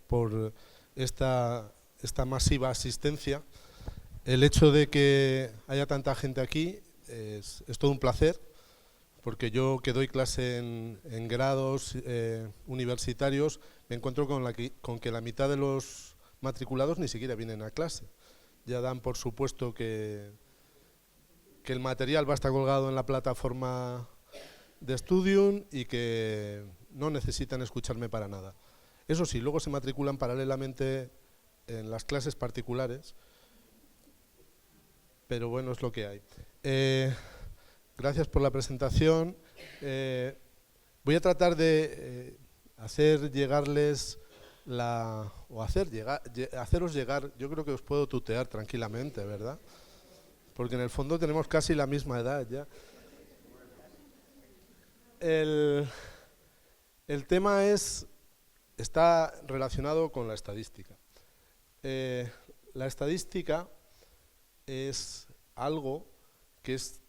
por esta masiva asistencia. El hecho de que haya tanta gente aquí es todo un placer, porque yo que doy clase en grados universitarios me encuentro con que la mitad de los matriculados ni siquiera vienen a clase. Ya dan por supuesto que el material va a estar colgado en la plataforma de Studium y que no necesitan escucharme para nada. Eso sí, luego se matriculan paralelamente en las clases particulares, pero bueno, es lo que hay. Gracias por la presentación. Voy a tratar de hacer llegarles haceros llegar, yo creo que os puedo tutear tranquilamente, ¿verdad? Porque en el fondo tenemos casi la misma edad ya. El tema está relacionado con la estadística. La estadística es algo que es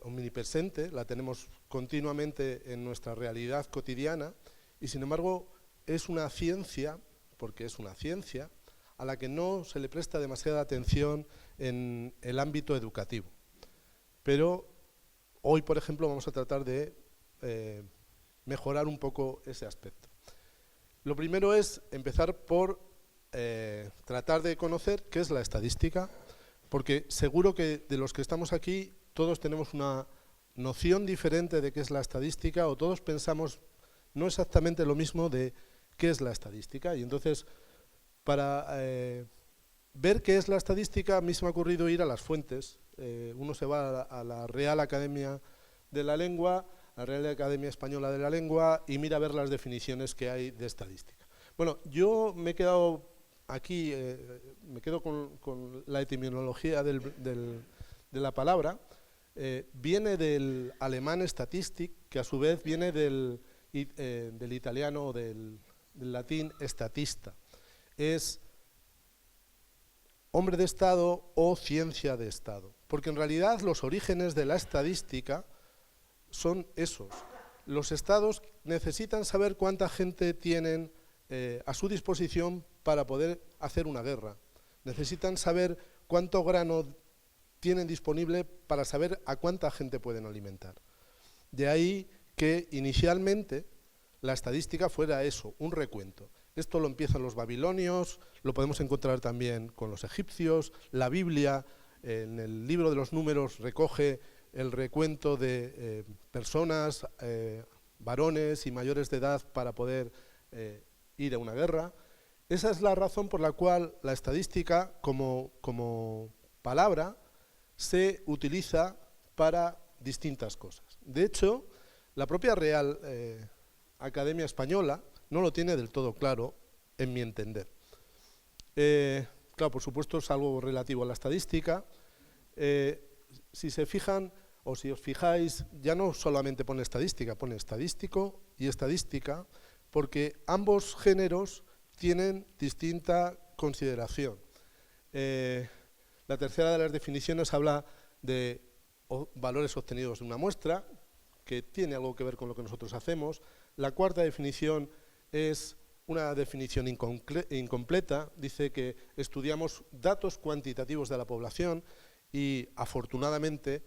omnipresente, la tenemos continuamente en nuestra realidad cotidiana y sin embargo es una ciencia, porque es una ciencia, a la que no se le presta demasiada atención en el ámbito educativo. Pero hoy, por ejemplo, vamos a tratar de mejorar un poco ese aspecto. Lo primero es empezar por tratar de conocer qué es la estadística, porque seguro que de los que estamos aquí todos tenemos una noción diferente de qué es la estadística o todos pensamos no exactamente lo mismo de qué es la estadística. Y entonces, para ver qué es la estadística, a mí se me ha ocurrido ir a las fuentes. Uno se va a la Real Academia de la Lengua, a la Real Academia Española de la Lengua, y mira a ver las definiciones que hay de estadística. Bueno, yo me he quedado aquí, me quedo con la etimología de la palabra. Viene del alemán Statistik, que a su vez viene del italiano o del latín statista. Es hombre de Estado o ciencia de Estado. Porque en realidad los orígenes de la estadística son esos. Los estados necesitan saber cuánta gente tienen a su disposición para poder hacer una guerra. Necesitan saber cuánto grano tienen disponible para saber a cuánta gente pueden alimentar. De ahí que inicialmente la estadística fuera eso, un recuento. Esto lo empiezan los babilonios, lo podemos encontrar también con los egipcios. La Biblia, en el libro de los Números, recoge el recuento de personas, varones y mayores de edad para poder ir a una guerra. Esa es la razón por la cual la estadística como palabra se utiliza para distintas cosas. De hecho, la propia Real Academia Española no lo tiene del todo claro, en mi entender. Claro, por supuesto es algo relativo a la estadística. Si se fijan, o si os fijáis, ya no solamente pone estadística, pone estadístico y estadística, porque ambos géneros tienen distinta consideración. La tercera de las definiciones habla de valores obtenidos de una muestra, que tiene algo que ver con lo que nosotros hacemos. La cuarta definición es una definición incompleta, dice que estudiamos datos cuantitativos de la población y afortunadamente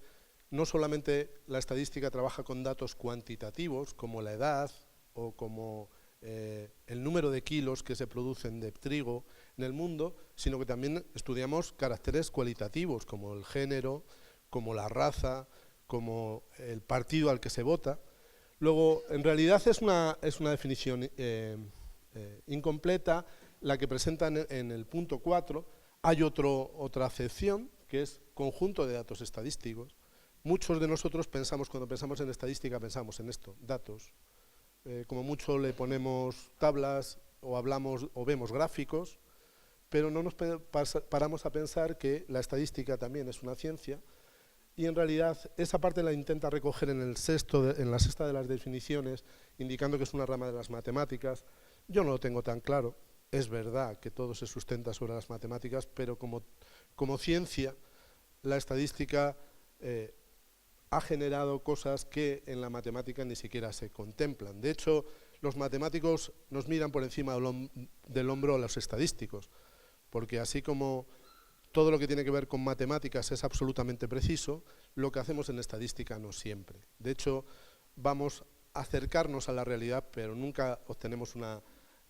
no solamente la estadística trabaja con datos cuantitativos como la edad o como el número de kilos que se producen de trigo en el mundo, sino que también estudiamos caracteres cualitativos como el género, como la raza, como el partido al que se vota. Luego, en realidad es una definición incompleta la que presentan en el punto 4. Hay otra acepción que es conjunto de datos estadísticos. Muchos de nosotros pensamos, cuando pensamos en estadística, pensamos en esto, datos. Como mucho le ponemos tablas o hablamos o vemos gráficos, pero no nos paramos a pensar que la estadística también es una ciencia y en realidad esa parte la intenta recoger en la sexta de las definiciones, indicando que es una rama de las matemáticas. Yo no lo tengo tan claro. Es verdad que todo se sustenta sobre las matemáticas, pero como ciencia, la estadística ha generado cosas que en la matemática ni siquiera se contemplan. De hecho, los matemáticos nos miran por encima del hombro a los estadísticos, porque así como todo lo que tiene que ver con matemáticas es absolutamente preciso, lo que hacemos en estadística no siempre. De hecho, vamos a acercarnos a la realidad, pero nunca obtenemos una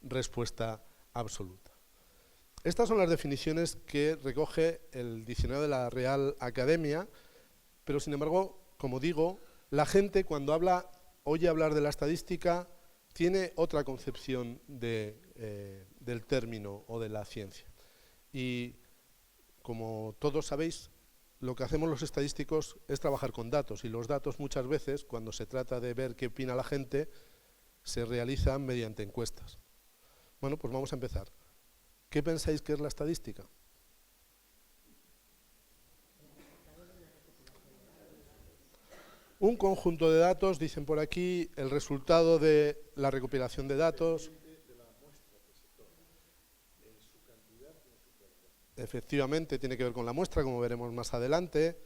respuesta absoluta. Estas son las definiciones que recoge el diccionario de la Real Academia, pero sin embargo, como digo, la gente cuando oye hablar de la estadística tiene otra concepción del término o de la ciencia. Y como todos sabéis, lo que hacemos los estadísticos es trabajar con datos, y los datos muchas veces, cuando se trata de ver qué opina la gente, se realizan mediante encuestas. Bueno, pues vamos a empezar. ¿Qué pensáis que es la estadística? Un conjunto de datos, dicen por aquí, el resultado de la recopilación de datos. Efectivamente, tiene que ver con la muestra, como veremos más adelante,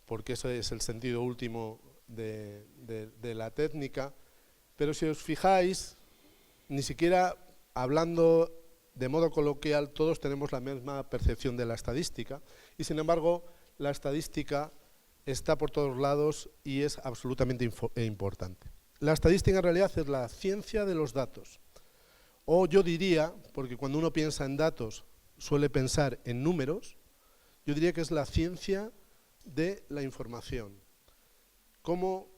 porque eso es el sentido último de la técnica. Pero si os fijáis, ni siquiera hablando de modo coloquial, todos tenemos la misma percepción de la estadística, y sin embargo, la estadística está por todos lados y es absolutamente importante. La estadística en realidad es la ciencia de los datos. O yo diría, porque cuando uno piensa en datos suele pensar en números, yo diría que es la ciencia de la información. Cómo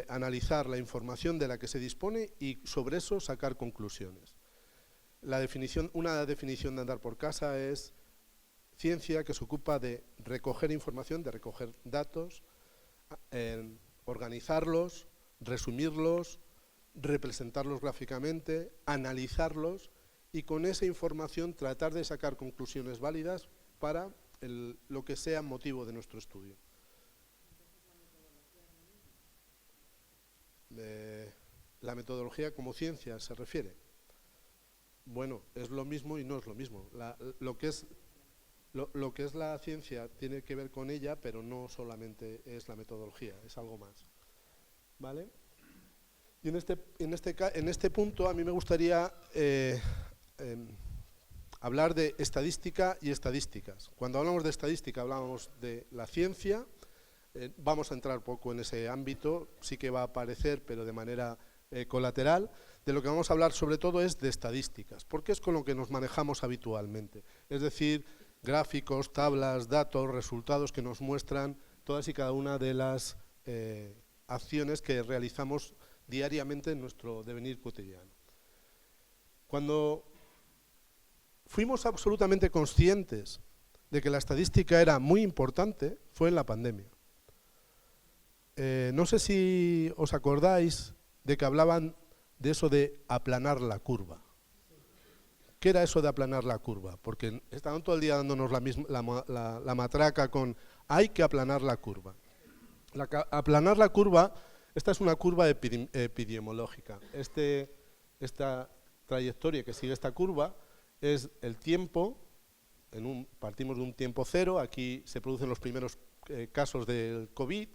analizar la información de la que se dispone y sobre eso sacar conclusiones. Una definición de andar por casa es ciencia que se ocupa de recoger información, de recoger datos, organizarlos, resumirlos, representarlos gráficamente, analizarlos y con esa información tratar de sacar conclusiones válidas para lo que sea motivo de nuestro estudio. La metodología como ciencia se refiere. Bueno, es lo mismo y no es lo mismo. Lo que es la ciencia tiene que ver con ella, pero no solamente es la metodología, es algo más. ¿Vale? Y en este punto a mí me gustaría hablar de estadística y estadísticas. Cuando hablamos de estadística hablamos de la ciencia, vamos a entrar poco en ese ámbito, sí que va a aparecer, pero de manera colateral. De lo que vamos a hablar sobre todo es de estadísticas, porque es con lo que nos manejamos habitualmente. Es decir, gráficos, tablas, datos, resultados que nos muestran todas y cada una de las acciones que realizamos diariamente en nuestro devenir cotidiano. Cuando fuimos absolutamente conscientes de que la estadística era muy importante, fue en la pandemia. No sé si os acordáis de que hablaban de eso de aplanar la curva. ¿Qué era eso de aplanar la curva? Porque estaban todo el día dándonos la matraca con hay que aplanar la curva. Aplanar la curva, esta es una curva epidemiológica. Esta trayectoria que sigue esta curva es el tiempo, partimos de un tiempo cero, aquí se producen los primeros casos del COVID,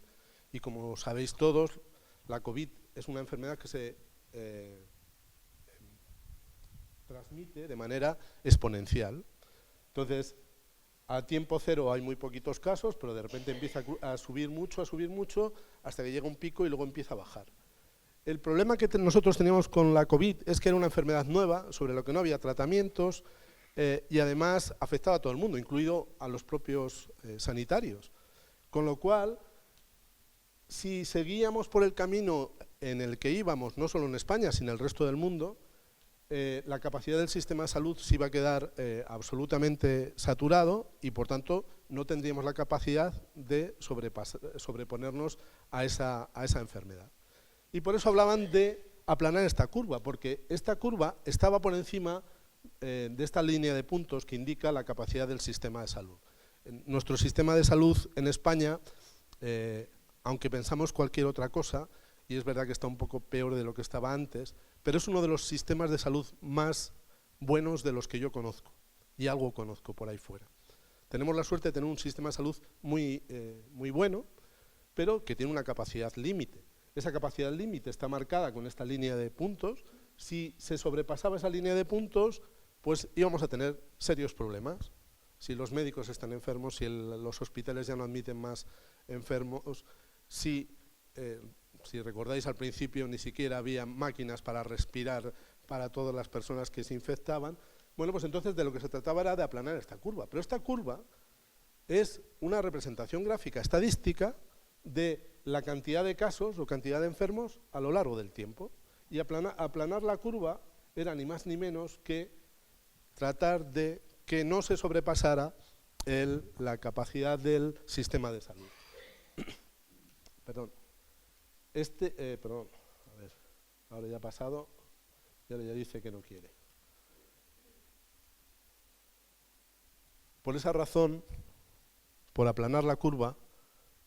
y como sabéis todos, la COVID es una enfermedad que se transmite de manera exponencial. Entonces, a tiempo cero hay muy poquitos casos, pero de repente empieza a subir mucho, hasta que llega un pico y luego empieza a bajar. El problema que nosotros teníamos con la COVID es que era una enfermedad nueva, sobre la que no había tratamientos, y además afectaba a todo el mundo, incluido a los propios sanitarios. Con lo cual, si seguíamos por el camino en el que íbamos, no solo en España, sino en el resto del mundo, la capacidad del sistema de salud se iba a quedar absolutamente saturado y, por tanto, no tendríamos la capacidad de sobreponernos a esa enfermedad. Y por eso hablaban de aplanar esta curva, porque esta curva estaba por encima de esta línea de puntos que indica la capacidad del sistema de salud. Nuestro sistema de salud en España, aunque pensamos cualquier otra cosa, y es verdad que está un poco peor de lo que estaba antes, pero es uno de los sistemas de salud más buenos de los que yo conozco, y algo conozco por ahí fuera. Tenemos la suerte de tener un sistema de salud muy bueno, pero que tiene una capacidad límite. esa capacidad límite está marcada con esta línea de puntos. Si se sobrepasaba esa línea de puntos, pues íbamos a tener serios problemas. Si los médicos están enfermos, si los hospitales ya no admiten más enfermos, si recordáis al principio ni siquiera había máquinas para respirar para todas las personas que se infectaban, bueno, pues entonces de lo que se trataba era de aplanar esta curva. Pero esta curva es una representación gráfica estadística de la cantidad de casos o cantidad de enfermos a lo largo del tiempo. Y aplanar la curva era ni más ni menos que tratar de que no se sobrepasara la capacidad del sistema de salud. Perdón. Perdón, a ver, ahora ya ha pasado, y ahora ya dice que no quiere. Por esa razón, por aplanar la curva,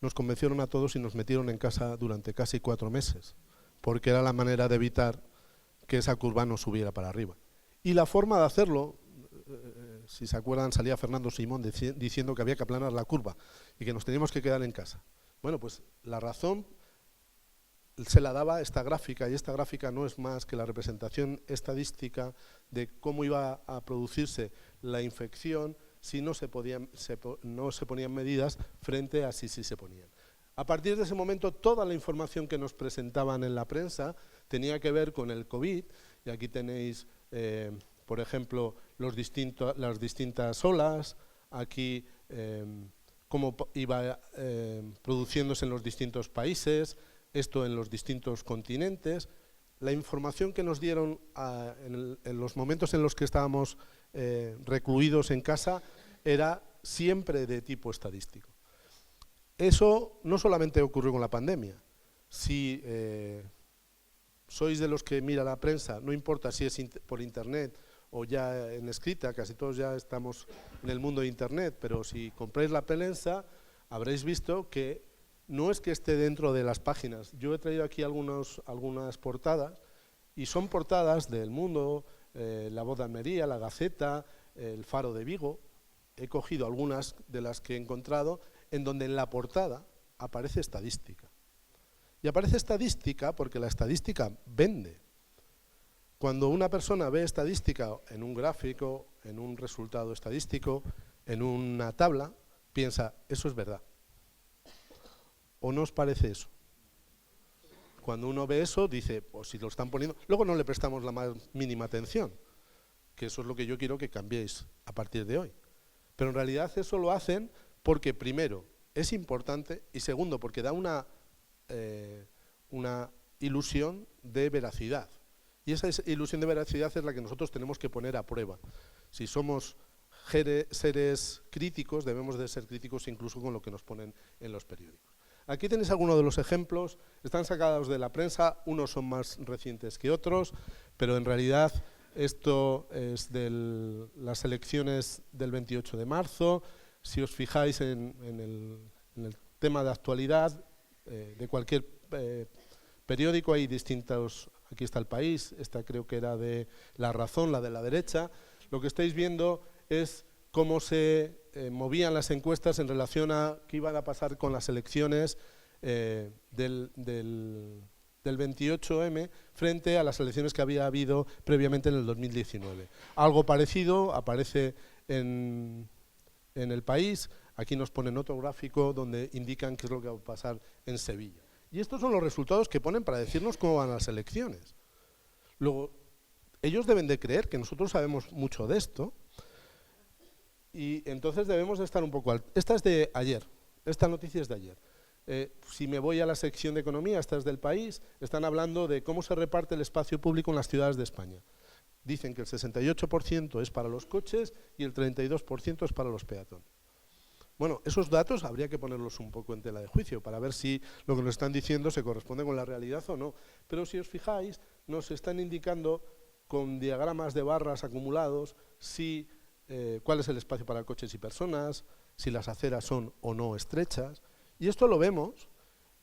nos convencieron a todos y nos metieron en casa durante casi 4 meses, porque era la manera de evitar que esa curva no subiera para arriba. Y la forma de hacerlo, si se acuerdan, salía Fernando Simón diciendo que había que aplanar la curva y que nos teníamos que quedar en casa. Bueno, pues la razón se la daba esta gráfica, y esta gráfica no es más que la representación estadística de cómo iba a producirse la infección si no se ponían medidas frente a si sí se ponían. A partir de ese momento, toda la información que nos presentaban en la prensa tenía que ver con el COVID, y aquí tenéis, por ejemplo, las distintas olas, aquí cómo iba produciéndose en los distintos países, esto en los distintos continentes. La información que nos dieron en los momentos en los que estábamos recluidos en casa era siempre de tipo estadístico. Eso no solamente ocurrió con la pandemia. Si sois de los que mira la prensa, no importa si es por internet o ya en escrita, casi todos ya estamos en el mundo de internet, pero si compráis la prensa habréis visto que no es que esté dentro de las páginas. Yo he traído aquí algunas portadas, y son portadas del Mundo, La Voz de Almería, La Gaceta, El Faro de Vigo. He cogido algunas de las que he encontrado en donde en la portada aparece estadística. Y aparece estadística porque la estadística vende. Cuando una persona ve estadística en un gráfico, en un resultado estadístico, en una tabla, piensa, eso es verdad. ¿O no os parece eso? Cuando uno ve eso, dice, pues si lo están poniendo, luego no le prestamos la más mínima atención, que eso es lo que yo quiero que cambiéis a partir de hoy. Pero en realidad eso lo hacen porque, primero, es importante, y segundo, porque da una ilusión de veracidad. Y esa ilusión de veracidad es la que nosotros tenemos que poner a prueba. Si somos seres críticos, debemos de ser críticos incluso con lo que nos ponen en los periódicos. Aquí tenéis algunos de los ejemplos, están sacados de la prensa, unos son más recientes que otros, pero en realidad esto es de las elecciones del 28 de marzo. Si os fijáis en el tema de actualidad de cualquier periódico, hay distintos, aquí está El País, esta creo que era de La Razón, la de la derecha. Lo que estáis viendo es cómo se movían las encuestas en relación a qué iban a pasar con las elecciones del 28M frente a las elecciones que había habido previamente en el 2019. Algo parecido aparece en El País. Aquí nos ponen otro gráfico donde indican qué es lo que va a pasar en Sevilla. Y estos son los resultados que ponen para decirnos cómo van las elecciones. Luego, ellos deben de creer que nosotros sabemos mucho de esto, y entonces debemos de estar un poco altos. Esta es de ayer, esta noticia es de ayer. Si me voy a la sección de economía, esta es del País, están hablando de cómo se reparte el espacio público en las ciudades de España. Dicen que el 68% es para los coches y el 32% es para los peatones. Bueno, esos datos habría que ponerlos un poco en tela de juicio para ver si lo que nos están diciendo se corresponde con la realidad o no. Pero si os fijáis, nos están indicando con diagramas de barras acumulados cuál es el espacio para coches y personas, si las aceras son o no estrechas. Y esto lo vemos,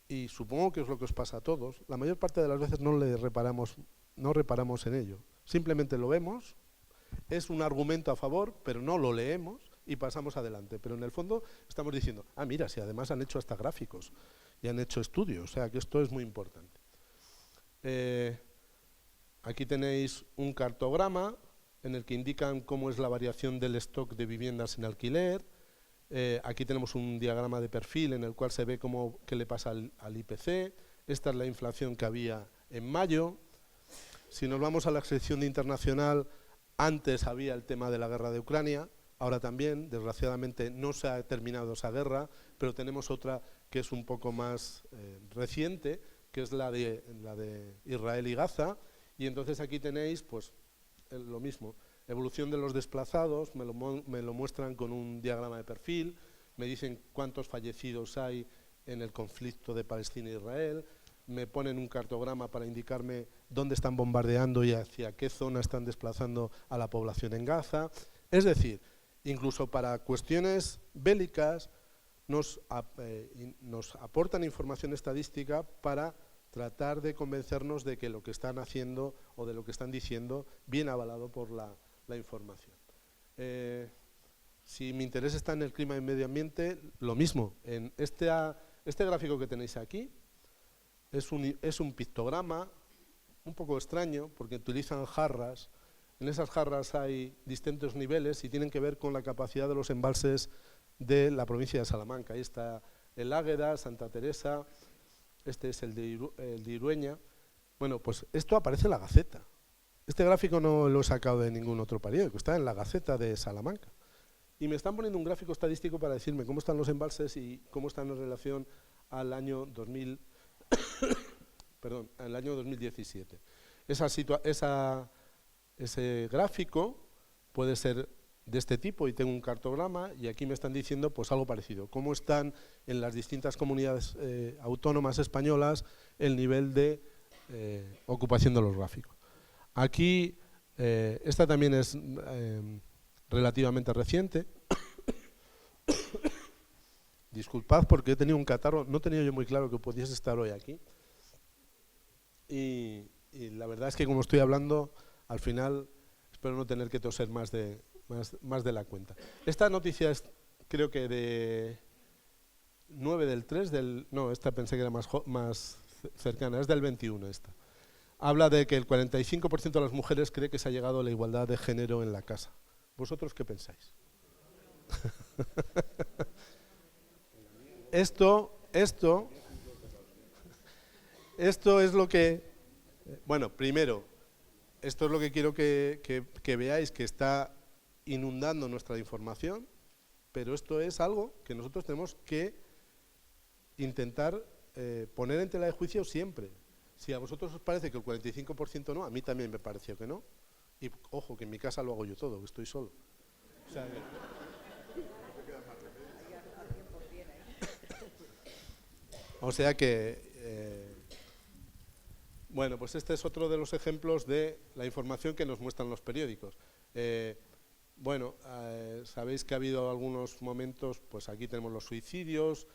y supongo que es lo que os pasa a todos, la mayor parte de las veces no reparamos en ello. Simplemente lo vemos, es un argumento a favor, pero no lo leemos y pasamos adelante. Pero en el fondo estamos diciendo, mira, si además han hecho hasta gráficos y han hecho estudios, o sea que esto es muy importante. Aquí tenéis un cartograma en el que indican cómo es la variación del stock de viviendas en alquiler. Aquí tenemos un diagrama de perfil en el cual se ve qué le pasa al IPC. Esta es la inflación que había en mayo. Si nos vamos a la sección de internacional, antes había el tema de la guerra de Ucrania, ahora también, desgraciadamente no se ha terminado esa guerra, pero tenemos otra que es un poco más reciente, que es la de Israel y Gaza, y entonces aquí tenéis pues lo mismo, evolución de los desplazados, me lo muestran con un diagrama de perfil, me dicen cuántos fallecidos hay en el conflicto de Palestina e Israel, me ponen un cartograma para indicarme dónde están bombardeando y hacia qué zona están desplazando a la población en Gaza. Es decir, incluso para cuestiones bélicas nos aportan información estadística para tratar de convencernos de que lo que están haciendo o de lo que están diciendo viene avalado por la información. Si mi interés está en el clima y el medio ambiente, lo mismo. En este gráfico que tenéis aquí es un pictograma un poco extraño porque utilizan jarras. En esas jarras hay distintos niveles y tienen que ver con la capacidad de los embalses de la provincia de Salamanca. Ahí está el Águeda, Santa Teresa, este es el de Irueña. Bueno, pues esto aparece en la Gaceta. Este gráfico no lo he sacado de ningún otro periódico, está en la Gaceta de Salamanca. Y me están poniendo un gráfico estadístico para decirme cómo están los embalses y cómo están en relación al año 2017. Ese gráfico puede ser de este tipo y tengo un cartograma y aquí me están diciendo pues algo parecido, cómo están en las distintas comunidades autónomas españolas el nivel de ocupación de los gráficos. Aquí, esta también es relativamente reciente. Disculpad porque he tenido un catarro, no tenía yo muy claro que pudiese estar hoy aquí. Y la verdad es que como estoy hablando, al final espero no tener que toser más de la cuenta. Esta noticia es, creo que de 9/3, no, esta pensé que era más cercana, es del 21 esta. Habla de que el 45% de las mujeres cree que se ha llegado a la igualdad de género en la casa. ¿Vosotros qué pensáis? Esto es lo que, bueno, primero, esto es lo que quiero que veáis, que está inundando nuestra información, pero esto es algo que nosotros tenemos que intentar poner en tela de juicio siempre. Si a vosotros os parece que el 45% no, a mí también me pareció que no. Y ojo, que en mi casa lo hago yo todo, que estoy solo. O sea, bueno, pues este es otro de los ejemplos de la información que nos muestran los periódicos. Sabéis que ha habido algunos momentos, pues aquí tenemos los suicidios,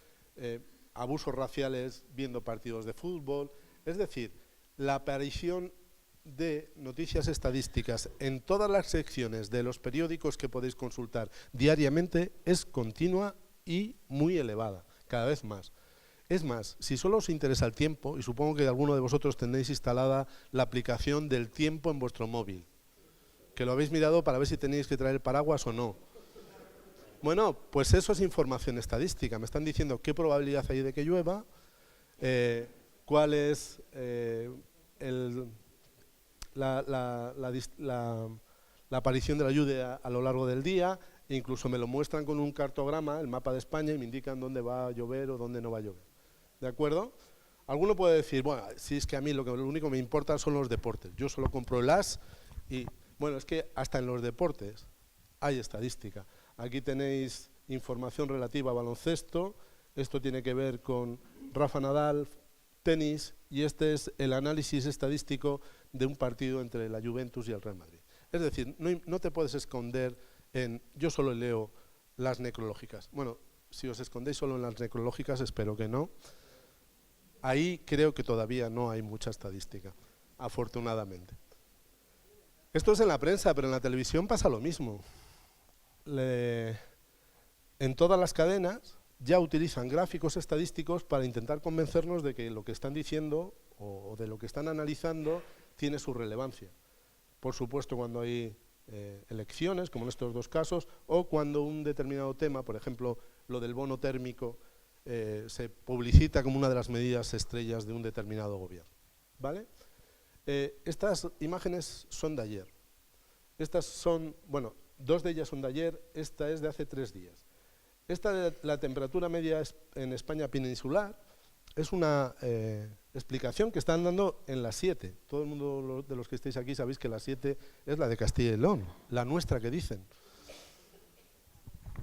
abusos raciales viendo partidos de fútbol. Es decir, la aparición de noticias estadísticas en todas las secciones de los periódicos que podéis consultar diariamente es continua y muy elevada, cada vez más. Es más, si solo os interesa el tiempo, y supongo que alguno de vosotros tendréis instalada la aplicación del tiempo en vuestro móvil, que lo habéis mirado para ver si tenéis que traer paraguas o no. Bueno, pues eso es información estadística. Me están diciendo qué probabilidad hay de que llueva, cuál es la aparición de la lluvia a lo largo del día, e incluso me lo muestran con un cartograma, el mapa de España, y me indican dónde va a llover o dónde no va a llover. ¿De acuerdo? Alguno puede decir, bueno, si es que a mí lo único que me importa son los deportes. Yo solo compro el AS y, bueno, es que hasta en los deportes hay estadística. Aquí tenéis información relativa a baloncesto, esto tiene que ver con Rafa Nadal, tenis, y este es el análisis estadístico de un partido entre la Juventus y el Real Madrid. Es decir, no te puedes esconder en, yo solo leo las necrológicas. Bueno, si os escondéis solo en las necrológicas, espero que no. Ahí creo que todavía no hay mucha estadística, afortunadamente. Esto es en la prensa, pero en la televisión pasa lo mismo. En todas las cadenas ya utilizan gráficos estadísticos para intentar convencernos de que lo que están diciendo o de lo que están analizando tiene su relevancia. Por supuesto, cuando hay elecciones, como en estos dos casos, o cuando un determinado tema, por ejemplo, lo del bono térmico, se publicita como una de las medidas estrellas de un determinado gobierno. ¿Vale? Estas imágenes son de ayer. Estas son, bueno, dos de ellas son de ayer, esta es de hace 3 días. Esta de la temperatura media en España peninsular es una explicación que están dando en la 7. Todo el mundo de los que estáis aquí sabéis que la 7 es la de Castilla y León, la nuestra que dicen.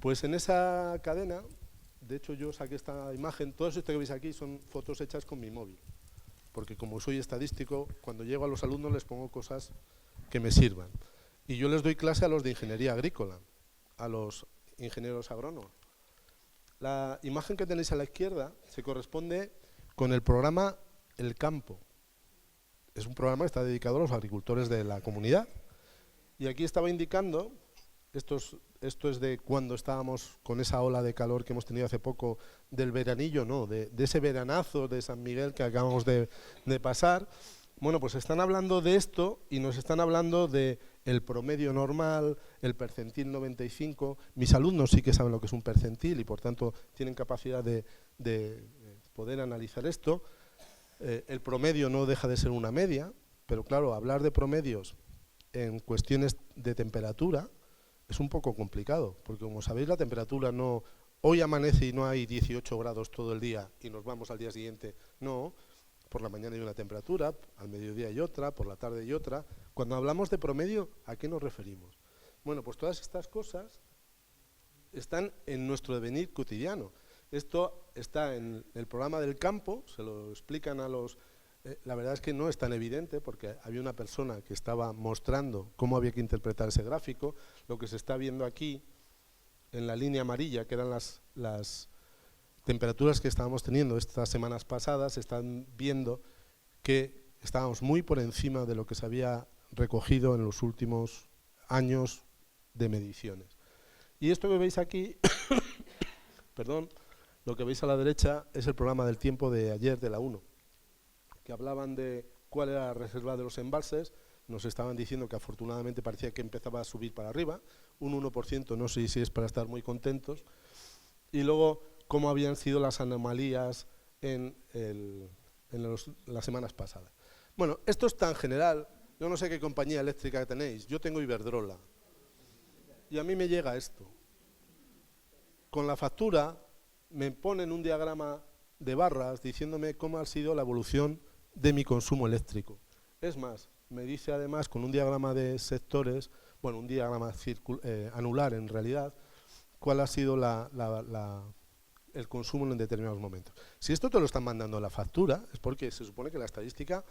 Pues en esa cadena, de hecho yo saqué esta imagen, todo esto que veis aquí son fotos hechas con mi móvil, porque como soy estadístico, cuando llego a los alumnos les pongo cosas que me sirvan. Y yo les doy clase a los de ingeniería agrícola, a los ingenieros agrónomos. La imagen que tenéis a la izquierda se corresponde con el programa El Campo. Es un programa que está dedicado a los agricultores de la comunidad. Y aquí estaba indicando, esto es de cuando estábamos con esa ola de calor que hemos tenido hace poco, del veranillo, no, de ese veranazo de San Miguel que acabamos de pasar. Bueno, pues están hablando de esto y nos están hablando de el promedio normal, el percentil 95. Mis alumnos sí que saben lo que es un percentil y por tanto tienen capacidad de poder analizar esto. El promedio no deja de ser una media, pero claro, hablar de promedios en cuestiones de temperatura es un poco complicado, porque como sabéis la temperatura no, hoy amanece y no hay 18 grados todo el día y nos vamos al día siguiente, no. Por la mañana hay una temperatura, al mediodía hay otra, por la tarde hay otra. Cuando hablamos de promedio, ¿a qué nos referimos? Bueno, pues todas estas cosas están en nuestro devenir cotidiano. Esto está en el programa del campo, se lo explican a los... la verdad es que no es tan evidente porque había una persona que estaba mostrando cómo había que interpretar ese gráfico. Lo que se está viendo aquí, en la línea amarilla, que eran las temperaturas que estábamos teniendo estas semanas pasadas, están viendo que estábamos muy por encima de lo que se había recogido en los últimos años de mediciones. Y esto que veis aquí, perdón, lo que veis a la derecha es el programa del tiempo de ayer de la 1, que hablaban de cuál era la reserva de los embalses. Nos estaban diciendo que afortunadamente parecía que empezaba a subir para arriba, un 1%, no sé si es para estar muy contentos. Y luego cómo habían sido las anomalías en las semanas pasadas. Bueno, esto es tan general, yo no sé qué compañía eléctrica tenéis, yo tengo Iberdrola, y a mí me llega esto. Con la factura me ponen un diagrama de barras diciéndome cómo ha sido la evolución de mi consumo eléctrico. Es más, me dice además con un diagrama de sectores, bueno, un diagrama anular en realidad, cuál ha sido el consumo en determinados momentos. Si esto te lo están mandando a la factura, es porque se supone que la estadística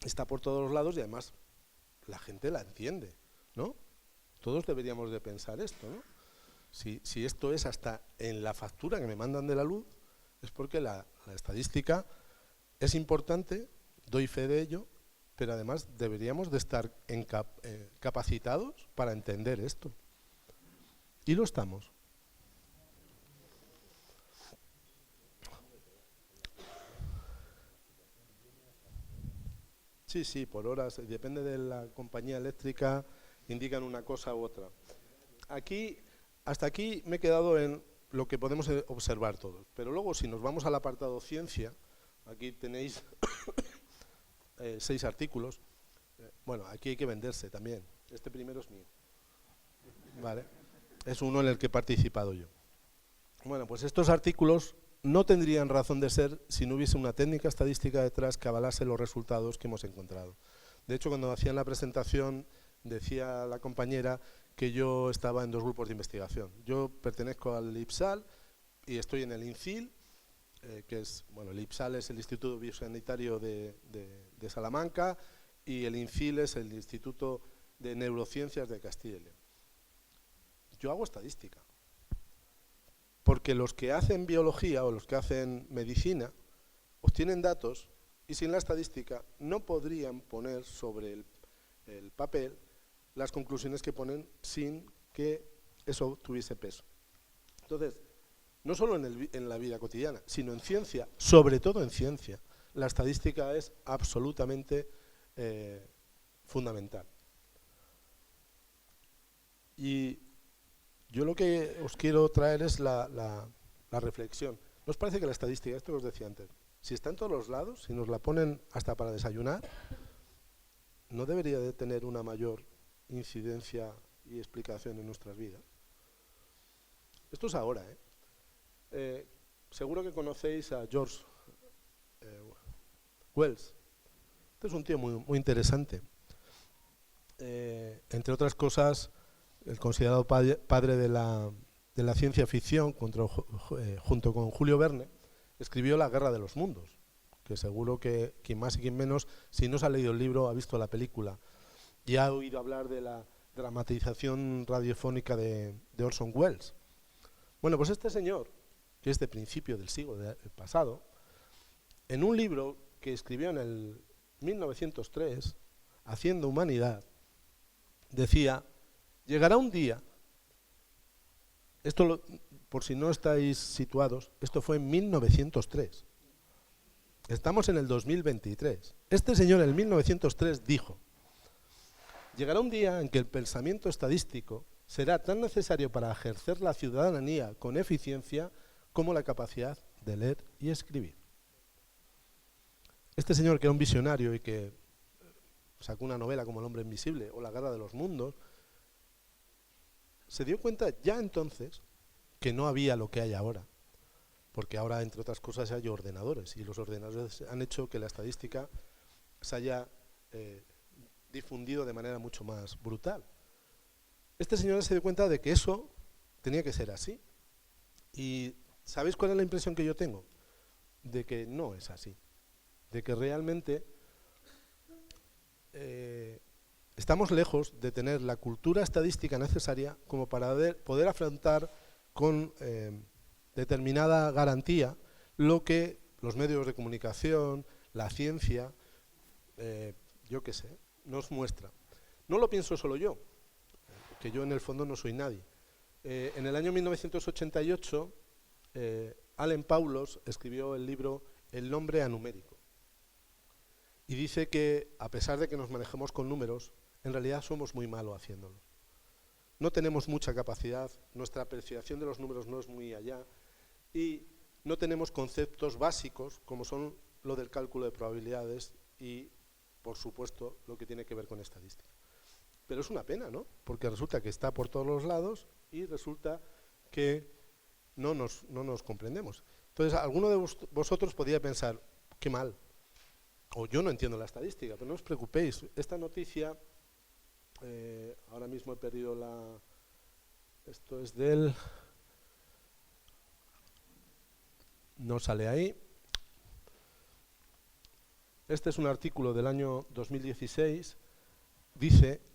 está por todos los lados y además la gente la entiende, ¿no? Todos deberíamos de pensar esto, ¿no? Si esto es hasta en la factura que me mandan de la luz, es porque la estadística es importante, doy fe de ello, pero además deberíamos de estar capacitados para entender esto. Y lo estamos. Sí, por horas, depende de la compañía eléctrica, indican una cosa u otra. Hasta aquí me he quedado en lo que podemos observar todos, pero luego si nos vamos al apartado ciencia, aquí tenéis 6 artículos. Bueno, aquí hay que venderse también, este primero es mío, ¿vale? Es uno en el que he participado yo. Bueno, pues estos artículos no tendrían razón de ser si no hubiese una técnica estadística detrás que avalase los resultados que hemos encontrado. De hecho, cuando hacían la presentación, decía la compañera que yo estaba en 2 grupos de investigación. Yo pertenezco al IPSAL y estoy en el INCIL, que es, bueno, el IPSAL es el Instituto Biosanitario de Salamanca y el INCIL es el Instituto de Neurociencias de Castilla y León. Yo hago estadística. Porque los que hacen biología o los que hacen medicina obtienen datos y sin la estadística no podrían poner sobre el papel las conclusiones que ponen sin que eso tuviese peso. Entonces, no solo en la vida cotidiana, sino en ciencia, sobre todo en ciencia. La estadística es absolutamente fundamental. Y yo lo que os quiero traer es la reflexión. ¿No os parece que la estadística, esto que os decía antes, si está en todos los lados, si nos la ponen hasta para desayunar, no debería de tener una mayor incidencia y explicación en nuestras vidas? Esto es ahora, seguro que conocéis a George Wells. Este es un tío muy interesante. Entre otras cosas, el considerado padre de la ciencia ficción, junto con Julio Verne, escribió La Guerra de los Mundos, que seguro que quien más y quien menos, si no se ha leído el libro, ha visto la película y ha oído hablar de la dramatización radiofónica de Orson Welles. Bueno, pues este señor, que es de principio del siglo pasado, en un libro que escribió en el 1903, Haciendo Humanidad, decía: llegará un día, por si no estáis situados, esto fue en 1903, estamos en el 2023. Este señor en el 1903 dijo: llegará un día en que el pensamiento estadístico será tan necesario para ejercer la ciudadanía con eficiencia como la capacidad de leer y escribir. Este señor, que era un visionario y que sacó una novela como El hombre invisible o La Guerra de los Mundos, se dio cuenta ya entonces que no había lo que hay ahora, porque ahora, entre otras cosas, hay ordenadores, y los ordenadores han hecho que la estadística se haya difundido de manera mucho más brutal. Este señor se dio cuenta de que eso tenía que ser así. ¿Y sabéis cuál es la impresión que yo tengo? De que no es así. De que realmente estamos lejos de tener la cultura estadística necesaria como para poder afrontar con determinada garantía lo que los medios de comunicación, la ciencia, yo qué sé, nos muestra. No lo pienso solo yo, que yo en el fondo no soy nadie. En el año 1988, Allen Paulos escribió el libro El nombre anumérico. Y dice que, a pesar de que nos manejemos con números, en realidad somos muy malos haciéndolo. No tenemos mucha capacidad, nuestra apreciación de los números no es muy allá, y no tenemos conceptos básicos como son lo del cálculo de probabilidades y, por supuesto, lo que tiene que ver con estadística. Pero es una pena, ¿no? Porque resulta que está por todos los lados y resulta que no nos comprendemos. Entonces, alguno de vosotros podría pensar: qué mal, o yo no entiendo la estadística, pero no os preocupéis. Esta noticia, ahora mismo he perdido esto es del... no sale ahí. Este es un artículo del año 2016.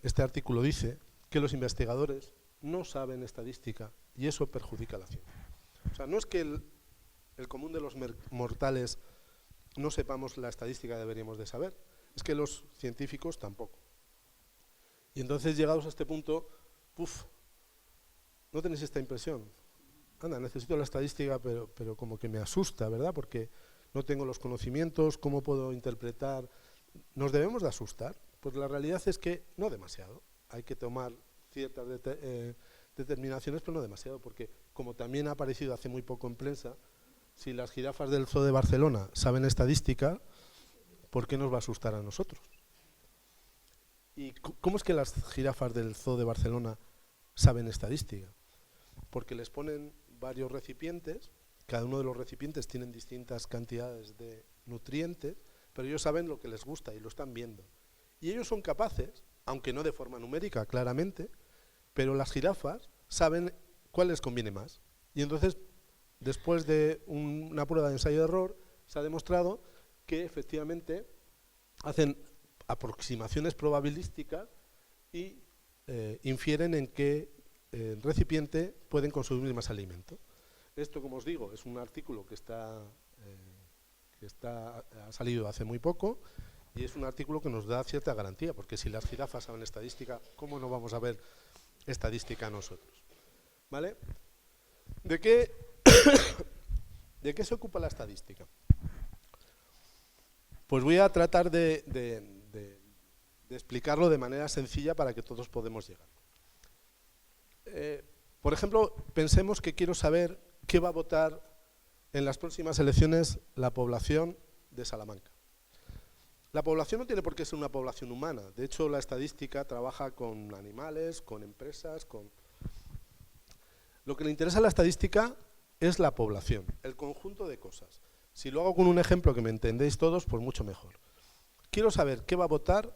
Este artículo dice que los investigadores no saben estadística y eso perjudica la ciencia. O sea, no es que el común de los mortales no sepamos la estadística que deberíamos de saber, es que los científicos tampoco. Y entonces, llegados a este punto, ¿no tenéis esta impresión? Anda, necesito la estadística, pero como que me asusta, ¿verdad? Porque no tengo los conocimientos, ¿cómo puedo interpretar? ¿Nos debemos de asustar? Pues la realidad es que no demasiado. Hay que tomar ciertas determinaciones, pero no demasiado, porque como también ha aparecido hace muy poco en prensa, si las jirafas del Zoo de Barcelona saben estadística, ¿por qué nos va a asustar a nosotros? ¿Y cómo es que las jirafas del Zoo de Barcelona saben estadística? Porque les ponen varios recipientes, cada uno de los recipientes tienen distintas cantidades de nutrientes, pero ellos saben lo que les gusta y lo están viendo. Y ellos son capaces, aunque no de forma numérica, claramente, pero las jirafas saben cuál les conviene más. Y entonces, después de una prueba de ensayo-error, se ha demostrado que efectivamente hacen aproximaciones probabilísticas y infieren en qué recipiente pueden consumir más alimento. Esto, como os digo, es un artículo que ha salido hace muy poco y es un artículo que nos da cierta garantía, porque si las jirafas saben estadística, ¿cómo no vamos a ver estadística nosotros? ¿Vale? ¿De qué ¿De qué se ocupa la estadística? Pues voy a tratar de explicarlo de manera sencilla para que todos podamos llegar. Por ejemplo, pensemos que quiero saber qué va a votar en las próximas elecciones la población de Salamanca. La población no tiene por qué ser una población humana. De hecho, la estadística trabaja con animales, con empresas, con... Lo que le interesa a la estadística es la población, el conjunto de cosas. Si lo hago con un ejemplo que me entendéis todos, pues mucho mejor. Quiero saber qué va a votar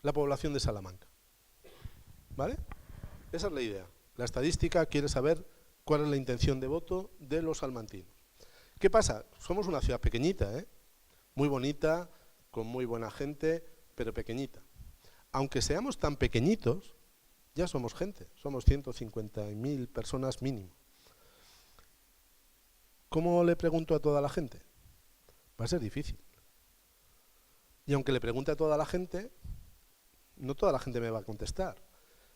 la población de Salamanca. ¿Vale? Esa es la idea. La estadística quiere saber cuál es la intención de voto de los salmantinos. ¿Qué pasa? Somos una ciudad pequeñita, ¿eh? Muy bonita, con muy buena gente, pero pequeñita. Aunque seamos tan pequeñitos, ya somos gente. Somos 150.000 personas mínimo. ¿Cómo le pregunto a toda la gente? Va a ser difícil. Y aunque le pregunte a toda la gente, no toda la gente me va a contestar.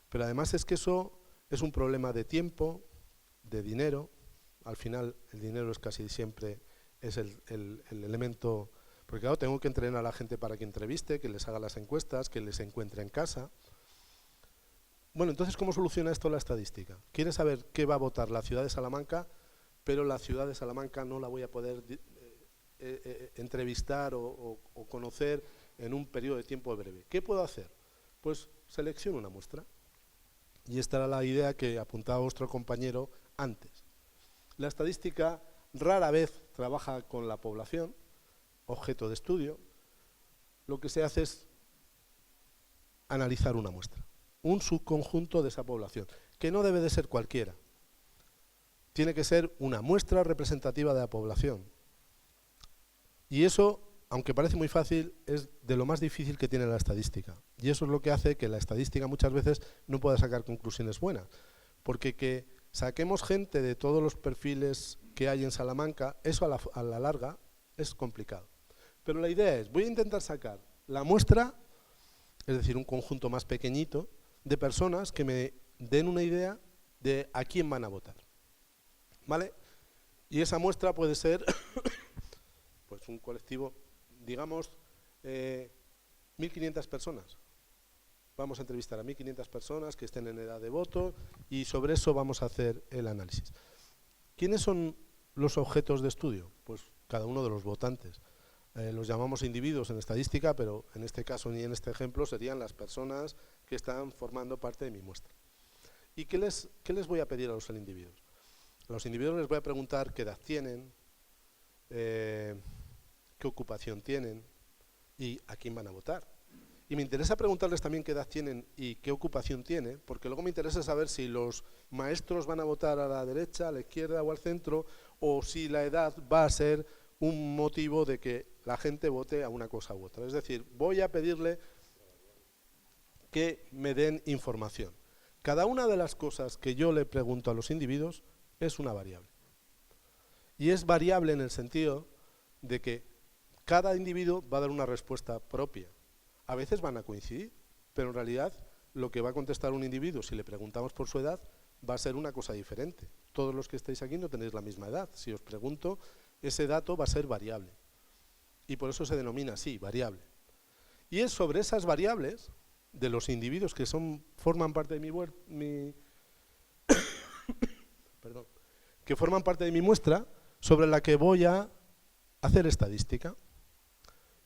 Pero además es que eso es un problema de tiempo, de dinero. Al final el dinero es casi siempre es el elemento... Porque claro, tengo que entrenar a la gente para que entreviste, que les haga las encuestas, que les encuentre en casa. Bueno, entonces, ¿cómo soluciona esto la estadística? Quiere saber qué va a votar la ciudad de Salamanca, pero la ciudad de Salamanca no la voy a poder entrevistar o conocer en un periodo de tiempo breve. ¿Qué puedo hacer? Pues selecciono una muestra. Y esta era la idea que apuntaba vuestro compañero antes. La estadística rara vez trabaja con la población, objeto de estudio. Lo que se hace es analizar una muestra, un subconjunto de esa población, que no debe de ser cualquiera. Tiene que ser una muestra representativa de la población. Y eso, aunque parece muy fácil, es de lo más difícil que tiene la estadística. Y eso es lo que hace que la estadística muchas veces no pueda sacar conclusiones buenas. Porque que saquemos gente de todos los perfiles que hay en Salamanca, eso a la larga es complicado. Pero la idea es, voy a intentar sacar la muestra, es decir, un conjunto más pequeñito, de personas que me den una idea de a quién van a votar. ¿Vale? Y esa muestra puede ser pues un colectivo, digamos, 1.500 personas. Vamos a entrevistar a 1.500 personas que estén en edad de voto y sobre eso vamos a hacer el análisis. ¿Quiénes son los objetos de estudio? Pues cada uno de los votantes. Los llamamos individuos en estadística, pero en este caso ni en este ejemplo serían las personas que están formando parte de mi muestra. ¿Y qué les voy a pedir a los individuos? A los individuos les voy a preguntar qué edad tienen, qué ocupación tienen y a quién van a votar. Y me interesa preguntarles también qué edad tienen y qué ocupación tienen, porque luego me interesa saber si los maestros van a votar a la derecha, a la izquierda o al centro, o si la edad va a ser un motivo de que la gente vote a una cosa u otra. Es decir, voy a pedirle que me den información. Cada una de las cosas que yo le pregunto a los individuos es una variable. Y es variable en el sentido de que cada individuo va a dar una respuesta propia. A veces van a coincidir, pero en realidad lo que va a contestar un individuo, si le preguntamos por su edad, va a ser una cosa diferente. Todos los que estáis aquí no tenéis la misma edad. Si os pregunto, ese dato va a ser variable. Y por eso se denomina así, variable. Y es sobre esas variables de los individuos que forman parte de que forman parte de mi muestra, sobre la que voy a hacer estadística.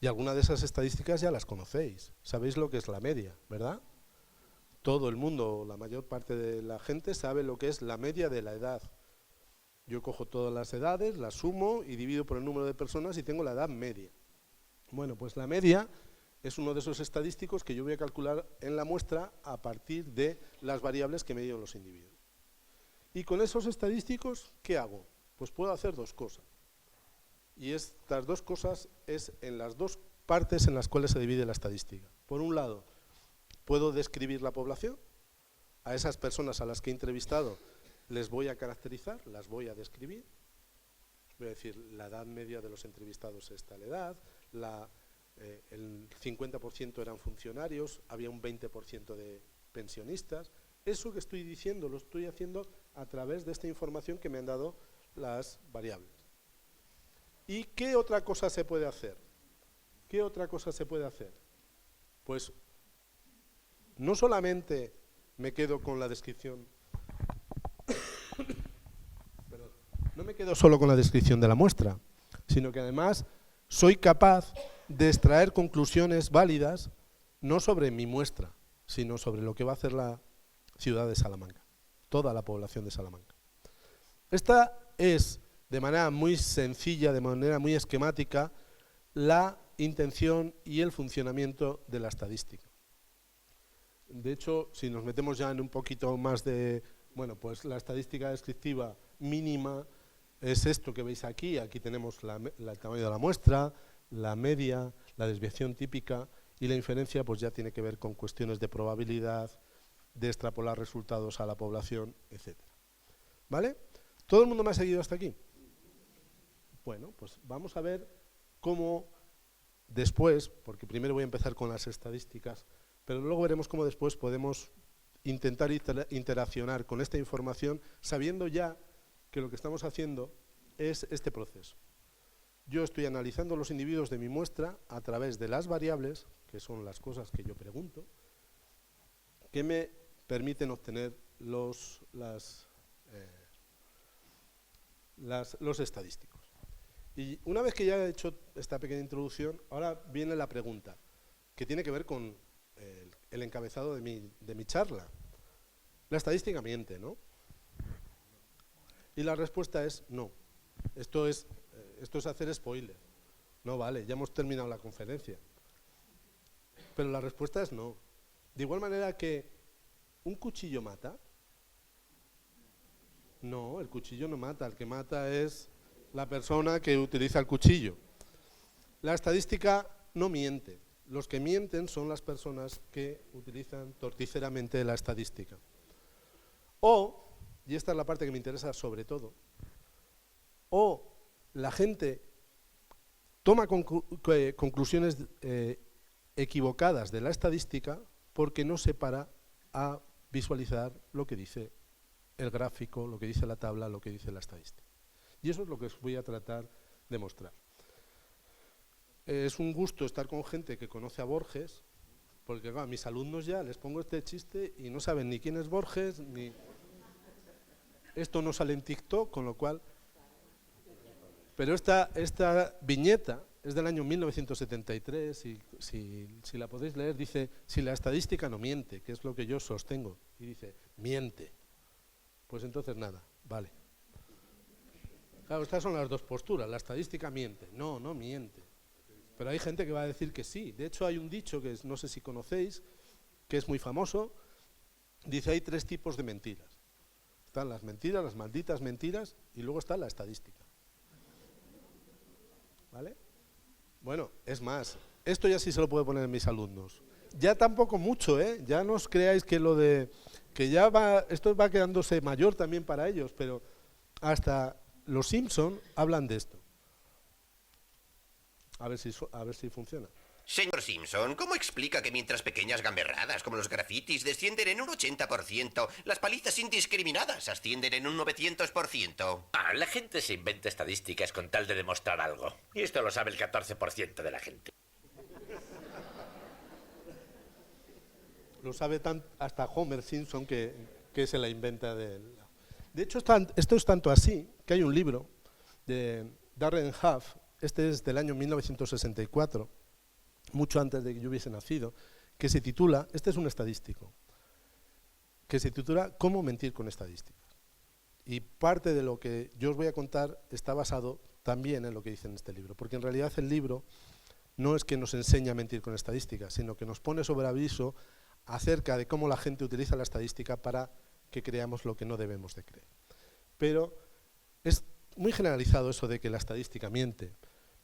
Y algunas de esas estadísticas ya las conocéis. Sabéis lo que es la media, ¿verdad? Todo el mundo, la mayor parte de la gente sabe lo que es la media de la edad. Yo cojo todas las edades, las sumo y divido por el número de personas y tengo la edad media. Bueno, pues la media es uno de esos estadísticos que yo voy a calcular en la muestra a partir de las variables que me dieron los individuos. Y con esos estadísticos, ¿qué hago? Pues puedo hacer dos cosas. Y estas dos cosas es en las dos partes en las cuales se divide la estadística. Por un lado, puedo describir la población. A esas personas a las que he entrevistado les voy a caracterizar, las voy a describir. Voy a decir, la edad media de los entrevistados es tal edad, el 50% eran funcionarios, había un 20% de pensionistas. Eso que estoy diciendo lo estoy haciendo a través de esta información que me han dado las variables. ¿Y qué otra cosa se puede hacer? ¿Qué otra cosa se puede hacer? Pues no solamente me quedo con la descripción, perdón, no me quedo solo con la descripción de la muestra, sino que además soy capaz de extraer conclusiones válidas no sobre mi muestra, sino sobre lo que va a hacer la ciudad de Salamanca, toda la población de Salamanca. Esta es, de manera muy sencilla, de manera muy esquemática, la intención y el funcionamiento de la estadística. De hecho, si nos metemos ya en un poquito más de, bueno, pues la estadística descriptiva mínima es esto que veis aquí. Aquí tenemos el tamaño de la muestra, la media, la desviación típica, y la inferencia pues ya tiene que ver con cuestiones de probabilidad, de extrapolar resultados a la población, etc. ¿Vale? ¿Todo el mundo me ha seguido hasta aquí? Bueno, pues vamos a ver cómo después, porque primero voy a empezar con las estadísticas, pero luego veremos cómo después podemos intentar interaccionar con esta información sabiendo ya que lo que estamos haciendo es este proceso. Yo estoy analizando los individuos de mi muestra a través de las variables, que son las cosas que yo pregunto, que me permiten obtener los estadísticos. Y una vez que ya he hecho esta pequeña introducción, ahora viene la pregunta, que tiene que ver con el encabezado de mi charla. La estadística miente, ¿no? Y la respuesta es no. Esto es hacer spoiler. No vale, ya hemos terminado la conferencia. Pero la respuesta es no. De igual manera que ¿un cuchillo mata? No, el cuchillo no mata. El que mata es la persona que utiliza el cuchillo. La estadística no miente. Los que mienten son las personas que utilizan torticeramente la estadística. O, y esta es la parte que me interesa sobre todo, o la gente toma conclusiones equivocadas de la estadística porque no se para a visualizar lo que dice el gráfico, lo que dice la tabla, lo que dice la estadística. Y eso es lo que os voy a tratar de mostrar. Es un gusto estar con gente que conoce a Borges, porque claro, a mis alumnos ya les pongo este chiste y no saben ni quién es Borges, ni... Esto no sale en TikTok, con lo cual... Pero esta viñeta es del año 1973, y si la podéis leer, dice, si la estadística no miente, que es lo que yo sostengo, y dice, miente. Pues entonces nada, vale. Claro, estas son las dos posturas, la estadística miente, no miente. Pero hay gente que va a decir que sí. De hecho, hay un dicho que no sé si conocéis, que es muy famoso, dice, hay 3 tipos de mentiras. Están las mentiras, las malditas mentiras, y luego está la estadística. ¿Vale? Bueno, es más, esto ya sí se lo puedo poner a mis alumnos. Ya tampoco mucho, ¿eh? Ya no os creáis que lo de... que ya va... Esto va quedándose mayor también para ellos, pero hasta los Simpson hablan de esto. A ver si funciona. Señor Simpson, ¿cómo explica que mientras pequeñas gamberradas como los grafitis descienden en un 80%, las palizas indiscriminadas ascienden en un 900%? La gente se inventa estadísticas con tal de demostrar algo. Y esto lo sabe el 14% de la gente. Lo sabe hasta Homer Simpson que se la inventa de él. De hecho, esto es tanto así que hay un libro de Darren Huff, este es del año 1964, mucho antes de que yo hubiese nacido, que se titula, este es un estadístico, que se titula ¿Cómo mentir con estadísticas? Y parte de lo que yo os voy a contar está basado también en lo que dice en este libro, porque en realidad el libro no es que nos enseñe a mentir con estadísticas, sino que nos pone sobre aviso acerca de cómo la gente utiliza la estadística para que creamos lo que no debemos de creer. Pero es muy generalizado eso de que la estadística miente,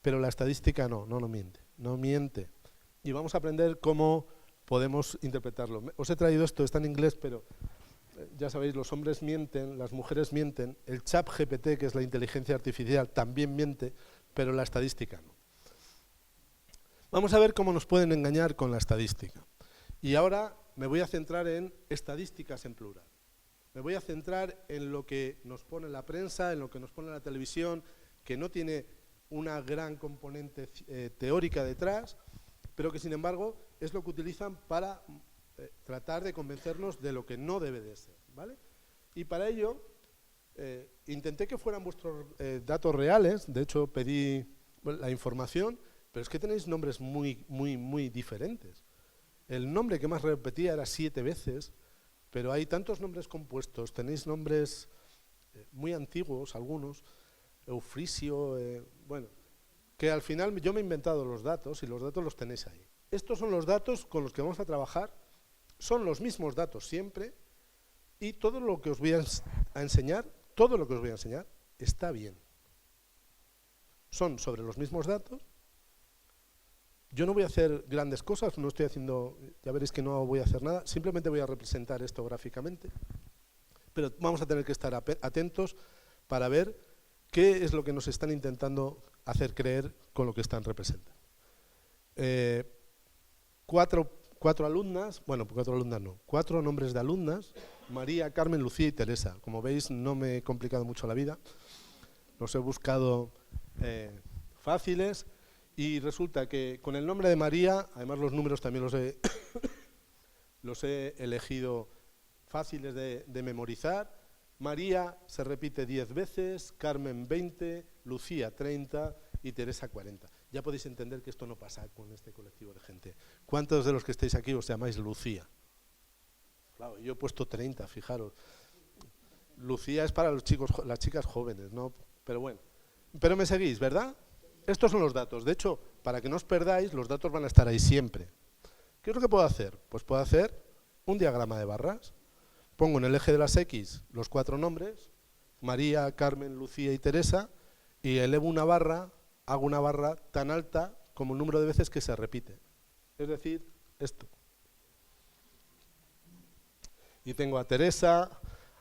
pero la estadística no miente, no miente. Y vamos a aprender cómo podemos interpretarlo. Os he traído esto, está en inglés, pero ya sabéis, los hombres mienten, las mujeres mienten, el ChatGPT, que es la inteligencia artificial, también miente, pero la estadística no. Vamos a ver cómo nos pueden engañar con la estadística. Y ahora me voy a centrar en estadísticas en plural. Me voy a centrar en lo que nos pone la prensa, en lo que nos pone la televisión, que no tiene una gran componente teórica detrás, pero que sin embargo es lo que utilizan para tratar de convencernos de lo que no debe de ser, ¿vale? Y para ello intenté que fueran vuestros datos reales. De hecho pedí la información, pero es que tenéis nombres muy diferentes. El nombre que más repetía era 7 veces, pero hay tantos nombres compuestos, tenéis nombres muy antiguos, algunos, Eufrisio, bueno, que al final yo me he inventado los datos y los datos los tenéis ahí. Estos son los datos con los que vamos a trabajar, son los mismos datos siempre, y todo lo que os voy a enseñar, está bien. Son sobre los mismos datos. Yo no voy a hacer grandes cosas, no estoy haciendo, ya veréis que no voy a hacer nada, simplemente voy a representar esto gráficamente, pero vamos a tener que estar atentos para ver qué es lo que nos están intentando hacer creer con lo que están representando. Cuatro alumnas, bueno, 4 alumnas no, 4 nombres de alumnas, María, Carmen, Lucía y Teresa. Como veis, no me he complicado mucho la vida, los he buscado fáciles. Y resulta que con el nombre de María, además los números también los he elegido fáciles de memorizar. María se repite 10 veces, Carmen 20, Lucía 30 y Teresa 40. Ya podéis entender que esto no pasa con este colectivo de gente. ¿Cuántos de los que estáis aquí os llamáis Lucía? Claro, yo he puesto 30, fijaros. Lucía es para los chicos, las chicas jóvenes, ¿no? Pero bueno, pero me seguís, ¿verdad? Estos son los datos. De hecho, para que no os perdáis, los datos van a estar ahí siempre. ¿Qué es lo que puedo hacer? Pues puedo hacer un diagrama de barras. Pongo en el eje de las X los 4 nombres, María, Carmen, Lucía y Teresa, y elevo una barra, hago una barra tan alta como el número de veces que se repite. Es decir, esto. Y tengo a Teresa,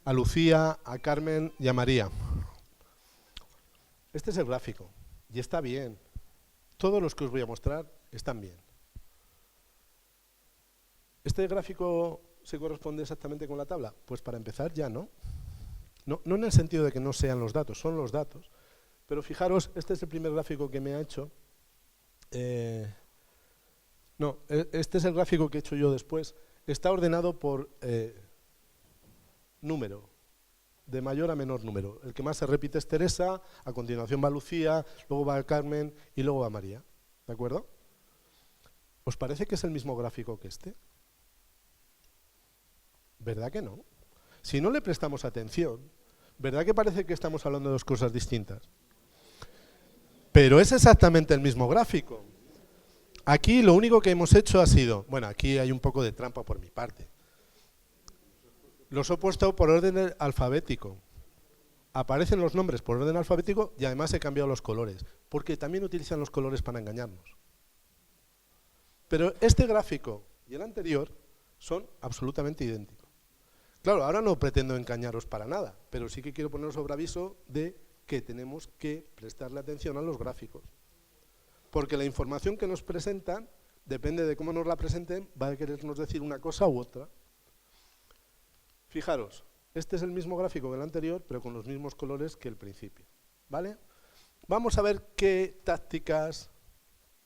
a Lucía, a Carmen y a María. Este es el gráfico. Y está bien. Todos los que os voy a mostrar están bien. ¿Este gráfico se corresponde exactamente con la tabla? Pues para empezar ya no. No en el sentido de que no sean los datos, son los datos. Pero fijaros, este es el primer gráfico que me ha hecho. Este es el gráfico que he hecho yo después. Está ordenado por número. De mayor a menor número. El que más se repite es Teresa, a continuación va Lucía, luego va Carmen y luego va María. ¿De acuerdo? ¿Os parece que es el mismo gráfico que este? ¿Verdad que no? Si no le prestamos atención, ¿verdad que parece que estamos hablando de 2 cosas distintas? Pero es exactamente el mismo gráfico. Aquí lo único que hemos hecho ha sido, bueno, aquí hay un poco de trampa por mi parte. Los he puesto por orden alfabético. Aparecen los nombres por orden alfabético y además he cambiado los colores, porque también utilizan los colores para engañarnos. Pero este gráfico y el anterior son absolutamente idénticos. Claro, ahora no pretendo engañaros para nada, pero sí que quiero poneros sobre aviso de que tenemos que prestarle atención a los gráficos. Porque la información que nos presentan, depende de cómo nos la presenten, va a querernos decir una cosa u otra. Fijaros, este es el mismo gráfico que el anterior, pero con los mismos colores que el principio, ¿vale? Vamos a ver qué tácticas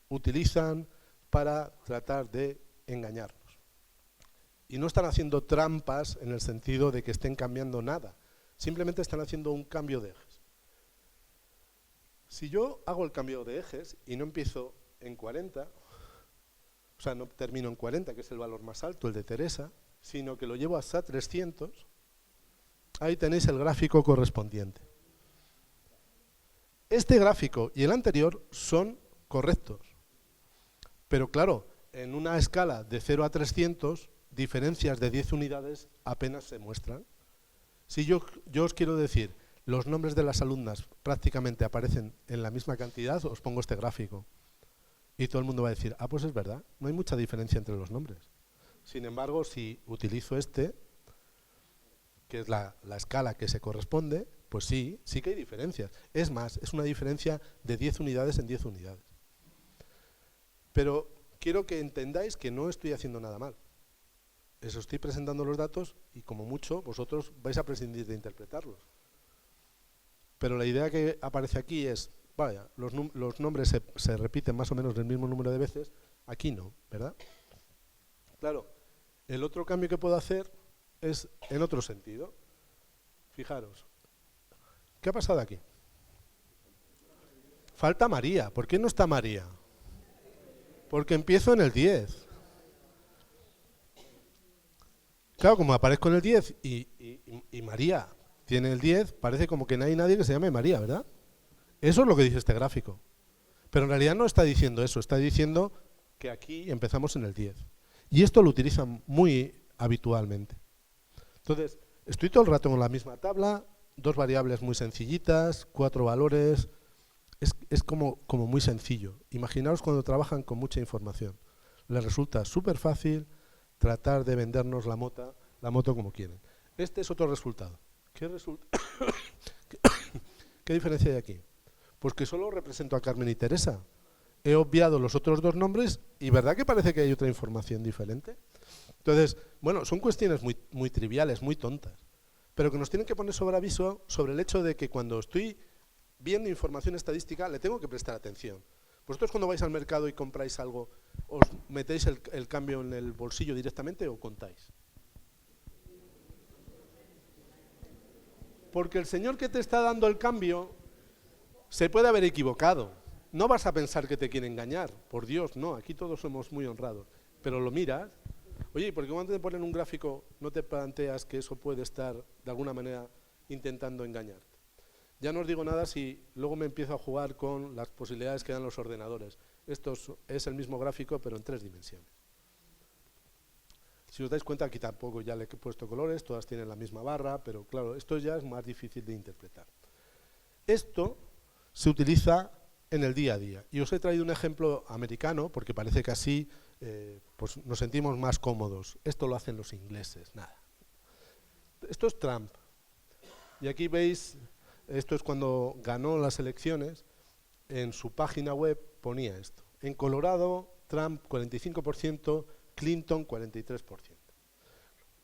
utilizan para tratar de engañarnos. Y no están haciendo trampas en el sentido de que estén cambiando nada, simplemente están haciendo un cambio de ejes. Si yo hago el cambio de ejes y no empiezo en 40, o sea, no termino en 40, que es el valor más alto, el de Teresa, sino que lo llevo hasta 300, ahí tenéis el gráfico correspondiente. Este gráfico y el anterior son correctos, pero claro, en una escala de 0 a 300, diferencias de 10 unidades apenas se muestran. Si yo os quiero decir, los nombres de las alumnas prácticamente aparecen en la misma cantidad, os pongo este gráfico. Y todo el mundo va a decir, pues es verdad, no hay mucha diferencia entre los nombres. Sin embargo, si utilizo este, que es la escala que se corresponde, pues sí que hay diferencias. Es más, es una diferencia de 10 unidades en 10 unidades. Pero quiero que entendáis que no estoy haciendo nada mal. os estoy presentando los datos y como mucho vosotros vais a prescindir de interpretarlos. Pero la idea que aparece aquí es, vaya, los nombres se repiten más o menos el mismo número de veces, aquí no, ¿verdad? Claro, el otro cambio que puedo hacer es en otro sentido. Fijaros, ¿qué ha pasado aquí? Falta María. ¿Por qué no está María? Porque empiezo en el 10. Claro, como aparezco en el 10 y María tiene el 10, parece como que no hay nadie que se llame María, ¿verdad? Eso es lo que dice este gráfico. Pero en realidad no está diciendo eso, está diciendo que aquí empezamos en el 10. Y esto lo utilizan muy habitualmente. Entonces, estoy todo el rato con la misma tabla, dos variables muy sencillitas, 4 valores. Es como muy sencillo. Imaginaos cuando trabajan con mucha información. Les resulta súper fácil tratar de vendernos la moto como quieren. Este es otro resultado. ¿Qué diferencia hay aquí? Pues que solo represento a Carmen y Teresa. He obviado los otros dos nombres y ¿verdad que parece que hay otra información diferente? Entonces, bueno, son cuestiones muy triviales, muy tontas, pero que nos tienen que poner sobre aviso sobre el hecho de que cuando estoy viendo información estadística le tengo que prestar atención. Vosotros cuando vais al mercado y compráis algo, ¿os metéis el cambio en el bolsillo directamente o contáis? Porque el señor que te está dando el cambio se puede haber equivocado. No vas a pensar que te quiere engañar. Por Dios, no. Aquí todos somos muy honrados. Pero lo miras. Oye, ¿por qué cuando te ponen un gráfico no te planteas que eso puede estar de alguna manera intentando engañarte? Ya no os digo nada si luego me empiezo a jugar con las posibilidades que dan los ordenadores. Esto es el mismo gráfico, pero en 3 dimensiones. Si os dais cuenta, aquí tampoco ya le he puesto colores, todas tienen la misma barra, pero claro, esto ya es más difícil de interpretar. Esto se utiliza en el día a día. Y os he traído un ejemplo americano, porque parece que así pues nos sentimos más cómodos. Esto lo hacen los ingleses, nada. Esto es Trump. Y aquí veis, esto es cuando ganó las elecciones, en su página web ponía esto. En Colorado, Trump 45%, Clinton 43%.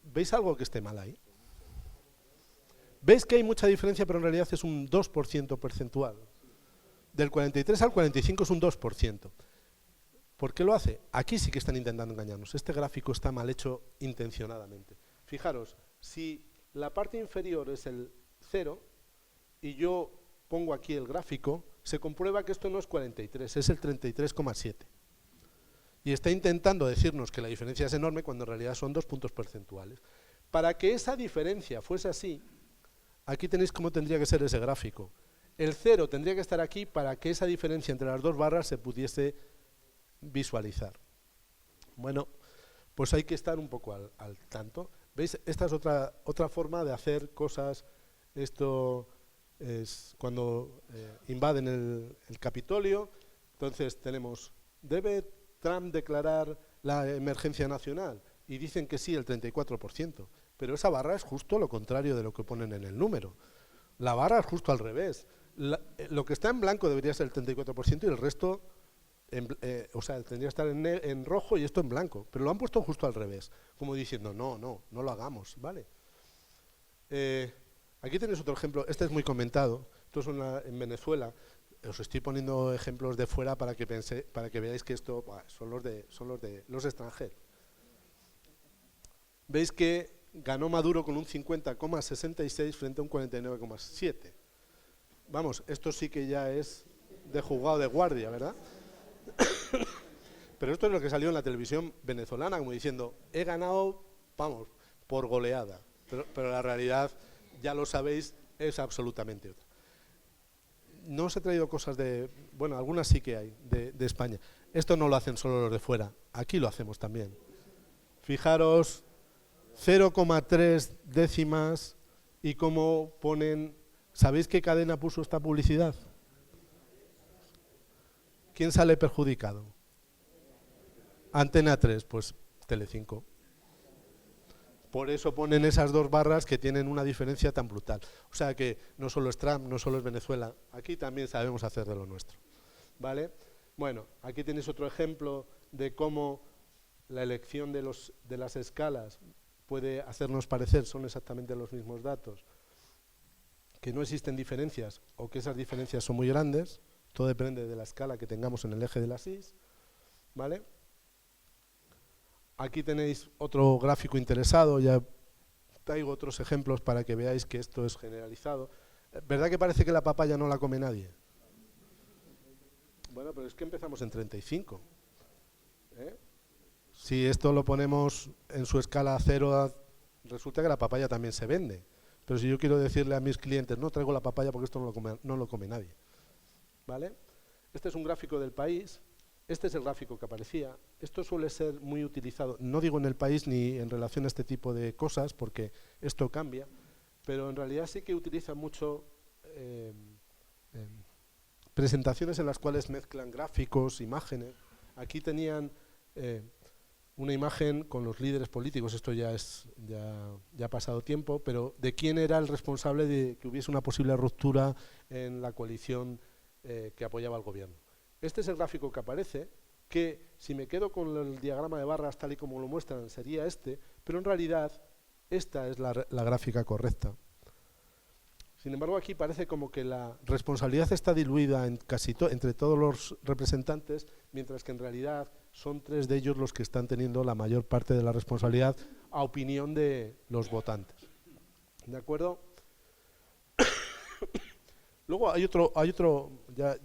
¿Veis algo que esté mal ahí? ¿Veis que hay mucha diferencia, pero en realidad es un 2% porcentual? Del 43 al 45 es un 2%. ¿Por qué lo hace? Aquí sí que están intentando engañarnos. Este gráfico está mal hecho intencionadamente. Fijaros, si la parte inferior es el 0 y yo pongo aquí el gráfico, se comprueba que esto no es 43, es el 33,7. Y está intentando decirnos que la diferencia es enorme cuando en realidad son 2 puntos porcentuales. Para que esa diferencia fuese así, aquí tenéis cómo tendría que ser ese gráfico. El 0 tendría que estar aquí para que esa diferencia entre las dos barras se pudiese visualizar. Bueno, pues hay que estar un poco al tanto. ¿Veis? Esta es otra forma de hacer cosas. Esto es cuando invaden el Capitolio. Entonces tenemos, ¿debe Trump declarar la emergencia nacional? Y dicen que sí, el 34%. Pero esa barra es justo lo contrario de lo que ponen en el número. La barra es justo al revés. Lo que está en blanco debería ser el 34% y el resto, o sea, tendría que estar en rojo y esto en blanco. Pero lo han puesto justo al revés, como diciendo, no lo hagamos, ¿vale? Aquí tenéis otro ejemplo, este es muy comentado, esto es en Venezuela. Os estoy poniendo ejemplos de fuera para que veáis que esto son los de los extranjeros. Veis que ganó Maduro con un 50,66 frente a un 49,7. Vamos, esto sí que ya es de juzgado de guardia, ¿verdad? Pero esto es lo que salió en la televisión venezolana, como diciendo, he ganado, vamos, por goleada. Pero la realidad, ya lo sabéis, es absolutamente otra. No os he traído cosas bueno, algunas sí que hay, de España. Esto no lo hacen solo los de fuera, aquí lo hacemos también. Fijaros, 0,3 décimas y cómo ponen... ¿Sabéis qué cadena puso esta publicidad? ¿Quién sale perjudicado? Antena 3, pues Telecinco. Por eso ponen esas dos barras que tienen una diferencia tan brutal. O sea que no solo es Trump, no solo es Venezuela, aquí también sabemos hacer de lo nuestro. ¿Vale? Bueno, aquí tenéis otro ejemplo de cómo la elección de las escalas puede hacernos parecer, son exactamente los mismos datos, que no existen diferencias o que esas diferencias son muy grandes. Todo depende de la escala que tengamos en el eje de la SIS, ¿vale? Aquí tenéis otro gráfico interesado, ya traigo otros ejemplos para que veáis que esto es generalizado. ¿Verdad que parece que la papaya no la come nadie? Bueno, pero es que empezamos en 35. Si esto lo ponemos en su escala 0, resulta que la papaya también se vende. Pero si yo quiero decirle a mis clientes, no traigo la papaya porque esto no lo come nadie. ¿Vale? Este es un gráfico del país. Este es el gráfico que aparecía. Esto suele ser muy utilizado, no digo en el país ni en relación a este tipo de cosas, porque esto cambia, pero en realidad sí que utiliza mucho presentaciones en las cuales mezclan gráficos, imágenes. Aquí tenían una imagen con los líderes políticos, esto ya ha pasado tiempo, pero de quién era el responsable de que hubiese una posible ruptura en la coalición que apoyaba al gobierno. Este es el gráfico que aparece, que si me quedo con el diagrama de barras tal y como lo muestran sería este, pero en realidad esta es la gráfica correcta. Sin embargo, aquí parece como que la responsabilidad está diluida en entre todos los representantes, mientras que en realidad son 3 de ellos los que están teniendo la mayor parte de la responsabilidad a opinión de los votantes. ¿De acuerdo? Luego hay otro, ya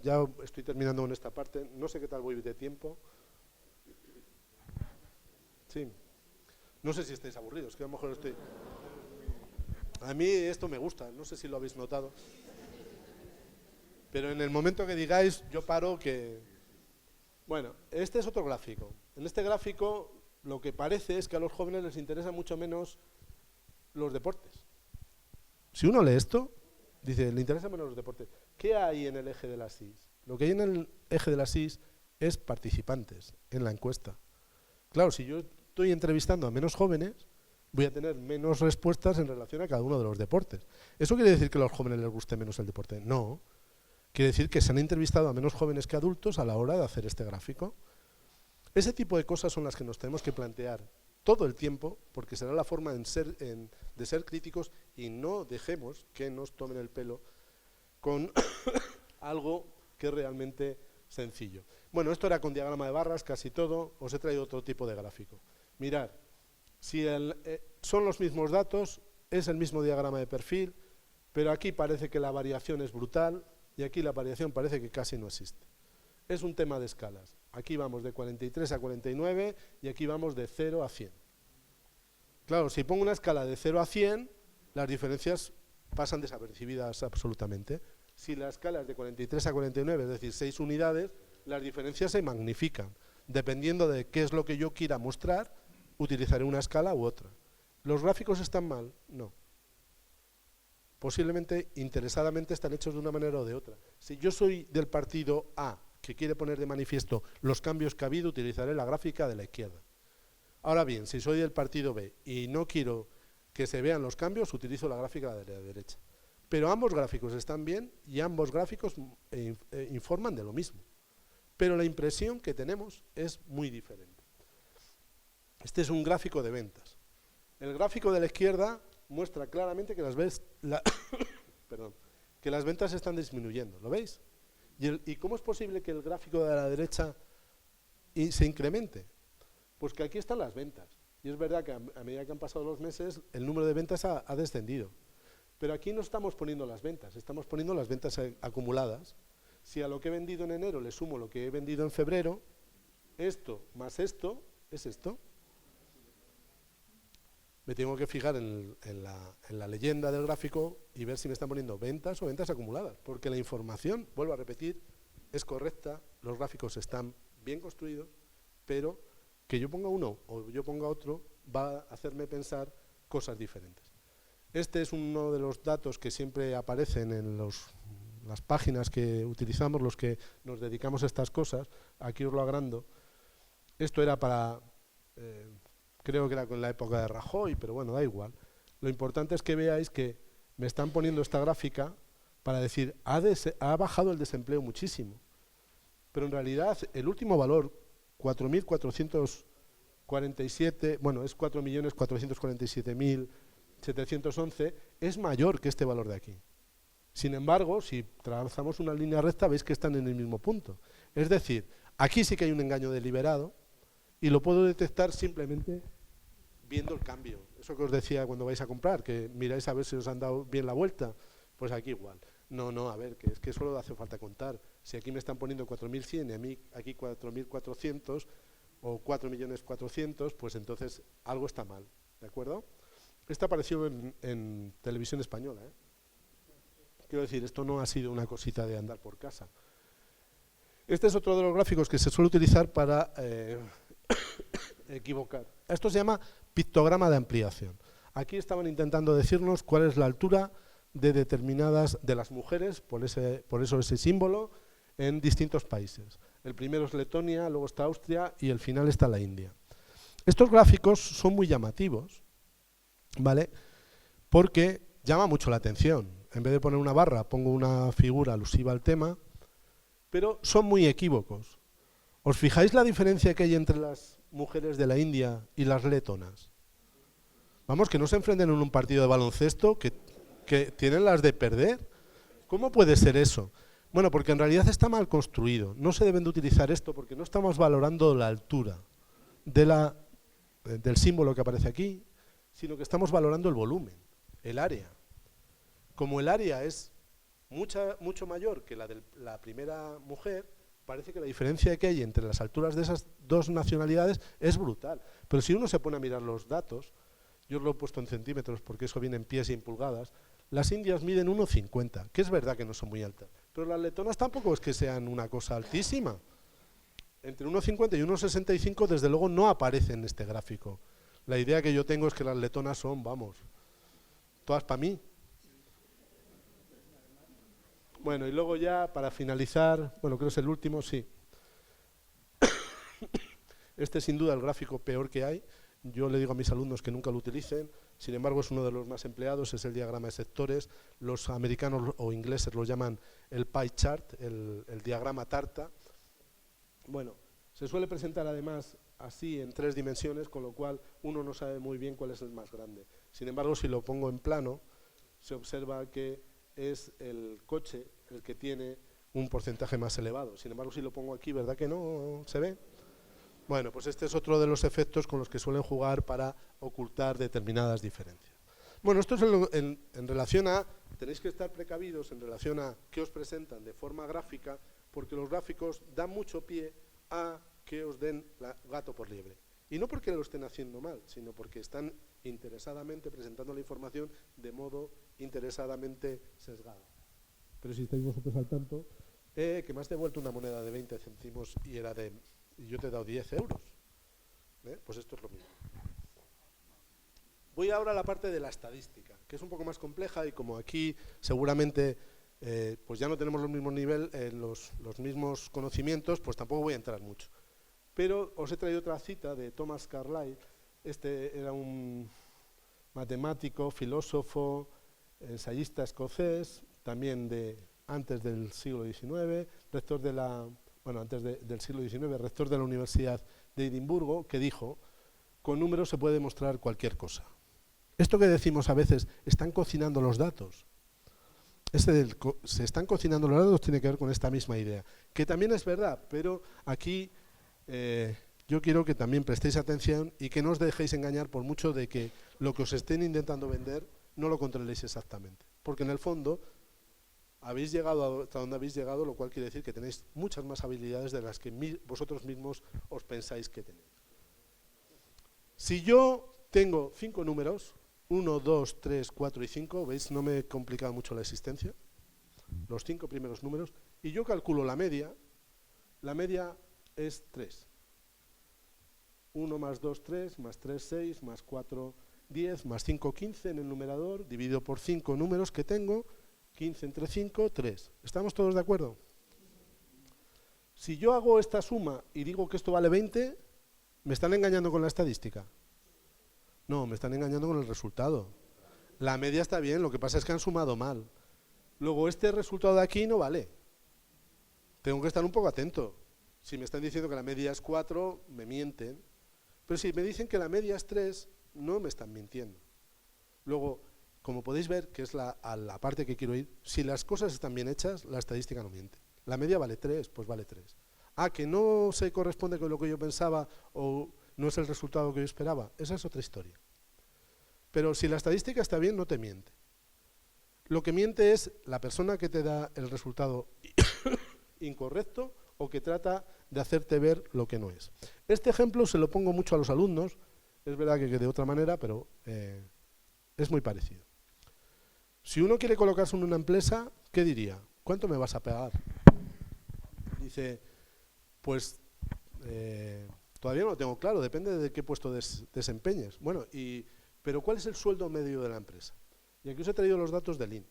estoy terminando con esta parte, no sé qué tal voy de tiempo. Sí. No sé si estáis aburridos, que a lo mejor estoy... A mí esto me gusta, no sé si lo habéis notado. Pero en el momento que digáis, yo paro que... Bueno, este es otro gráfico. En este gráfico lo que parece es que a los jóvenes les interesan mucho menos los deportes. Si uno lee esto, dice, le interesan menos los deportes. ¿Qué hay en el eje de la SIS? Lo que hay en el eje de la SIS es participantes en la encuesta. Claro, si yo estoy entrevistando a menos jóvenes, voy a tener menos respuestas en relación a cada uno de los deportes. ¿Eso quiere decir que a los jóvenes les guste menos el deporte? No. Quiere decir que se han entrevistado a menos jóvenes que adultos a la hora de hacer este gráfico. Ese tipo de cosas son las que nos tenemos que plantear todo el tiempo, porque será la forma de ser críticos y no dejemos que nos tomen el pelo con algo que es realmente sencillo. Bueno, esto era con diagrama de barras, casi todo. Os he traído otro tipo de gráfico. Mirad. Si son los mismos datos, es el mismo diagrama de perfil, pero aquí parece que la variación es brutal y aquí la variación parece que casi no existe. Es un tema de escalas. Aquí vamos de 43 a 49 y aquí vamos de 0 a 100. Claro, si pongo una escala de 0 a 100, las diferencias pasan desapercibidas absolutamente. Si la escala es de 43 a 49, es decir, 6 unidades, las diferencias se magnifican. Dependiendo de qué es lo que yo quiera mostrar, utilizaré una escala u otra. ¿Los gráficos están mal? No. Posiblemente, interesadamente, están hechos de una manera o de otra. Si yo soy del partido A, que quiere poner de manifiesto los cambios que ha habido, utilizaré la gráfica de la izquierda. Ahora bien, si soy del partido B y no quiero que se vean los cambios, utilizo la gráfica de la derecha. Pero ambos gráficos están bien y ambos gráficos informan de lo mismo. Pero la impresión que tenemos es muy diferente. Este es un gráfico de ventas. El gráfico de la izquierda muestra claramente que que las ventas están disminuyendo. ¿Lo veis? ¿Y cómo es posible que el gráfico de la derecha se incremente? Pues que aquí están las ventas. Y es verdad que a medida que han pasado los meses, el número de ventas ha descendido. Pero aquí no estamos poniendo las ventas, estamos poniendo las ventas acumuladas. Si a lo que he vendido en enero le sumo lo que he vendido en febrero, esto más esto es esto. Me tengo que fijar en la leyenda del gráfico y ver si me están poniendo ventas o ventas acumuladas, porque la información, vuelvo a repetir, es correcta, los gráficos están bien construidos, pero que yo ponga uno o yo ponga otro va a hacerme pensar cosas diferentes. Este es uno de los datos que siempre aparecen en las páginas que utilizamos, los que nos dedicamos a estas cosas. Aquí os lo agrando. Esto era para... creo que era con la época de Rajoy, pero bueno, da igual. Lo importante es que veáis que me están poniendo esta gráfica para decir, ha bajado el desempleo muchísimo. Pero en realidad el último valor, 4.440 47, bueno, es 4.447.711, es mayor que este valor de aquí. Sin embargo, si trazamos una línea recta, veis que están en el mismo punto. Es decir, aquí sí que hay un engaño deliberado y lo puedo detectar simplemente viendo el cambio. Eso que os decía cuando vais a comprar, que miráis a ver si os han dado bien la vuelta. Pues aquí igual. No, a ver, que es que solo hace falta contar. Si aquí me están poniendo 4.100 y a mí aquí 4.400 o 4.400.000, pues entonces algo está mal, ¿de acuerdo? Esto apareció en televisión española, ¿eh? Quiero decir, esto no ha sido una cosita de andar por casa. Este es otro de los gráficos que se suele utilizar para equivocar. Esto se llama pictograma de ampliación. Aquí estaban intentando decirnos cuál es la altura de determinadas de las mujeres, por eso ese símbolo, en distintos países. El primero es Letonia, luego está Austria y el final está la India. Estos gráficos son muy llamativos, ¿vale? Porque llama mucho la atención. En vez de poner una barra, pongo una figura alusiva al tema, pero son muy equívocos. ¿Os fijáis la diferencia que hay entre las mujeres de la India y las letonas? Vamos, que no se enfrenten en un partido de baloncesto, que tienen las de perder. ¿Cómo puede ser eso? Bueno, porque en realidad está mal construido. No se deben de utilizar esto porque no estamos valorando la altura del símbolo que aparece aquí, sino que estamos valorando el volumen, el área. Como el área es mucho mayor que la de la primera mujer, parece que la diferencia que hay entre las alturas de esas dos nacionalidades es brutal. Pero si uno se pone a mirar los datos, yo os lo he puesto en centímetros porque eso viene en pies y en pulgadas, las indias miden 1,50, que es verdad que no son muy altas, pero las letonas tampoco es que sean una cosa altísima. Entre 1,50 y 1,65 desde luego no aparece en este gráfico. La idea que yo tengo es que las letonas son, vamos, todas para mí. Bueno, y luego ya para finalizar, bueno, creo que es el último, sí. Este es sin duda el gráfico peor que hay. Yo le digo a mis alumnos que nunca lo utilicen, sin embargo es uno de los más empleados, es el diagrama de sectores. Los americanos o ingleses lo llaman el pie chart, el diagrama tarta. Bueno, se suele presentar además así en 3 dimensiones, con lo cual uno no sabe muy bien cuál es el más grande. Sin embargo, si lo pongo en plano, se observa que es el coche el que tiene un porcentaje más elevado. Sin embargo, si lo pongo aquí, ¿verdad que no se ve? Bueno, pues este es otro de los efectos con los que suelen jugar para ocultar determinadas diferencias. Bueno, esto es en relación a, tenéis que estar precavidos en relación a qué os presentan de forma gráfica, porque los gráficos dan mucho pie a que os den gato por liebre. Y no porque lo estén haciendo mal, sino porque están interesadamente presentando la información de modo interesadamente sesgado. Pero si estáis vosotros al tanto, que me has devuelto una moneda de 20 céntimos y yo te he dado 10 euros. Pues esto es lo mismo. Voy ahora a la parte de la estadística, que es un poco más compleja y como aquí seguramente pues ya no tenemos los mismos niveles, los mismos conocimientos, pues tampoco voy a entrar mucho. Pero os he traído otra cita de Thomas Carlyle. Este era un matemático, filósofo, ensayista escocés, también antes del siglo XIX, rector de del siglo XIX, rector de la Universidad de Edimburgo, que dijo: con números se puede demostrar cualquier cosa. Esto que decimos a veces, están cocinando los datos. Se están cocinando los datos tiene que ver con esta misma idea, que también es verdad, pero aquí yo quiero que también prestéis atención y que no os dejéis engañar por mucho de que lo que os estén intentando vender no lo controléis exactamente. Porque en el fondo habéis llegado hasta donde habéis llegado, lo cual quiere decir que tenéis muchas más habilidades de las que vosotros mismos os pensáis que tenéis. Si yo tengo 5 números, 1, 2, 3, 4 y 5, ¿veis? No me he complicado mucho la existencia. Los 5 primeros números. Y yo calculo la media es 3. 1 más 2, 3, más 3, 6, más 4, 10, más 5, 15 en el numerador, dividido por 5 números que tengo, 15 entre 5, 3. ¿Estamos todos de acuerdo? Si yo hago esta suma y digo que esto vale 20, ¿me están engañando con la estadística? No, me están engañando con el resultado. La media está bien, lo que pasa es que han sumado mal. Luego, este resultado de aquí no vale. Tengo que estar un poco atento. Si me están diciendo que la media es 4, me mienten. Pero si me dicen que la media es 3, no me están mintiendo. Luego, como podéis ver, que es a la parte que quiero ir, si las cosas están bien hechas, la estadística no miente. La media vale 3, pues vale 3. Ah, que no se corresponde con lo que yo pensaba o no es el resultado que yo esperaba, esa es otra historia. Pero si la estadística está bien, no te miente. Lo que miente es la persona que te da el resultado incorrecto o que trata de hacerte ver lo que no es. Este ejemplo se lo pongo mucho a los alumnos, es verdad que de otra manera, pero es muy parecido. Si uno quiere colocarse en una empresa, ¿qué diría? ¿Cuánto me vas a pagar? Dice, pues todavía no lo tengo claro, depende de qué puesto desempeñes. Bueno, pero ¿cuál es el sueldo medio de la empresa? Y aquí os he traído los datos del INE.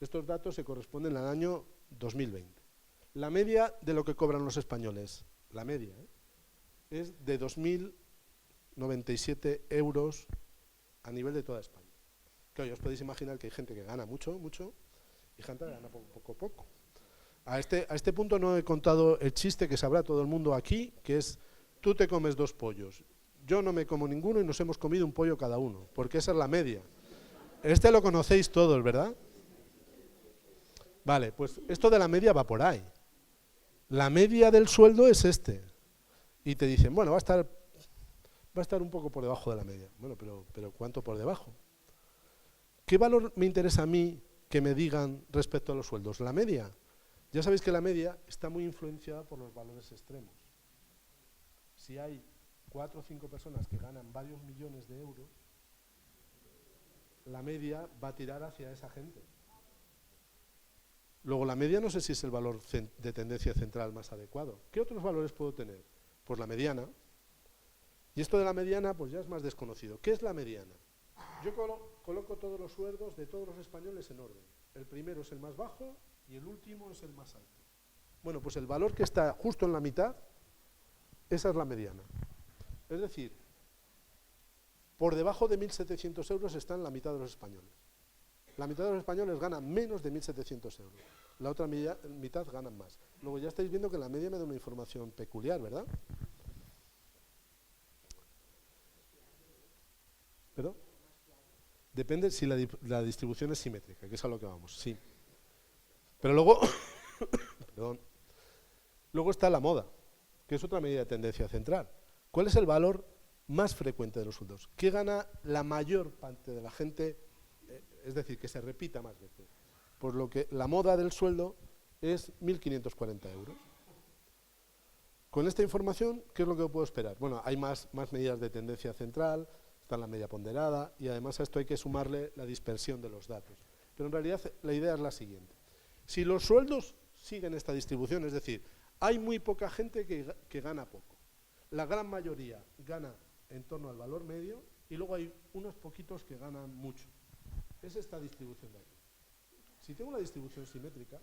Estos datos se corresponden al año 2020. La media de lo que cobran los españoles, la media, es de 2.097 euros a nivel de toda España. Claro, ya os podéis imaginar que hay gente que gana mucho, mucho, y gente que gana poco. A este punto no he contado el chiste que sabrá todo el mundo aquí, que es, tú te comes 2 pollos, yo no me como ninguno y nos hemos comido un pollo cada uno, porque esa es la media. Este lo conocéis todos, ¿verdad? Vale, pues esto de la media va por ahí. La media del sueldo es este. Y te dicen, bueno, va a estar un poco por debajo de la media. Bueno, pero ¿cuánto por debajo? ¿Qué valor me interesa a mí que me digan respecto a los sueldos? La media. Ya sabéis que la media está muy influenciada por los valores extremos. Si hay 4 o 5 personas que ganan varios millones de euros, la media va a tirar hacia esa gente. Luego, la media no sé si es el valor de tendencia central más adecuado. ¿Qué otros valores puedo tener? Pues la mediana. Y esto de la mediana, pues ya es más desconocido. ¿Qué es la mediana? Yo coloco todos los sueldos de todos los españoles en orden. El primero es el más bajo y el último es el más alto. Bueno, pues el valor que está justo en la mitad, esa es la mediana. Es decir, por debajo de 1.700 euros están la mitad de los españoles. La mitad de los españoles ganan menos de 1.700 euros. La otra mitad ganan más. Luego ya estáis viendo que la media me da una información peculiar, ¿verdad? ¿Perdón? Depende si la distribución es simétrica, que es a lo que vamos, sí. Pero luego, perdón, luego está la moda, que es otra medida de tendencia central. ¿Cuál es el valor más frecuente de los sueldos? ¿Qué gana la mayor parte de la gente? Es decir, que se repita más veces. Por lo que la moda del sueldo es 1.540 euros. Con esta información, ¿qué es lo que puedo esperar? Bueno, hay más medidas de tendencia central, está la media ponderada, y además a esto hay que sumarle la dispersión de los datos. Pero en realidad la idea es la siguiente. Si los sueldos siguen esta distribución, es decir, hay muy poca gente que gana poco. La gran mayoría gana en torno al valor medio y luego hay unos poquitos que ganan mucho. Es esta distribución de aquí. Si tengo una distribución simétrica,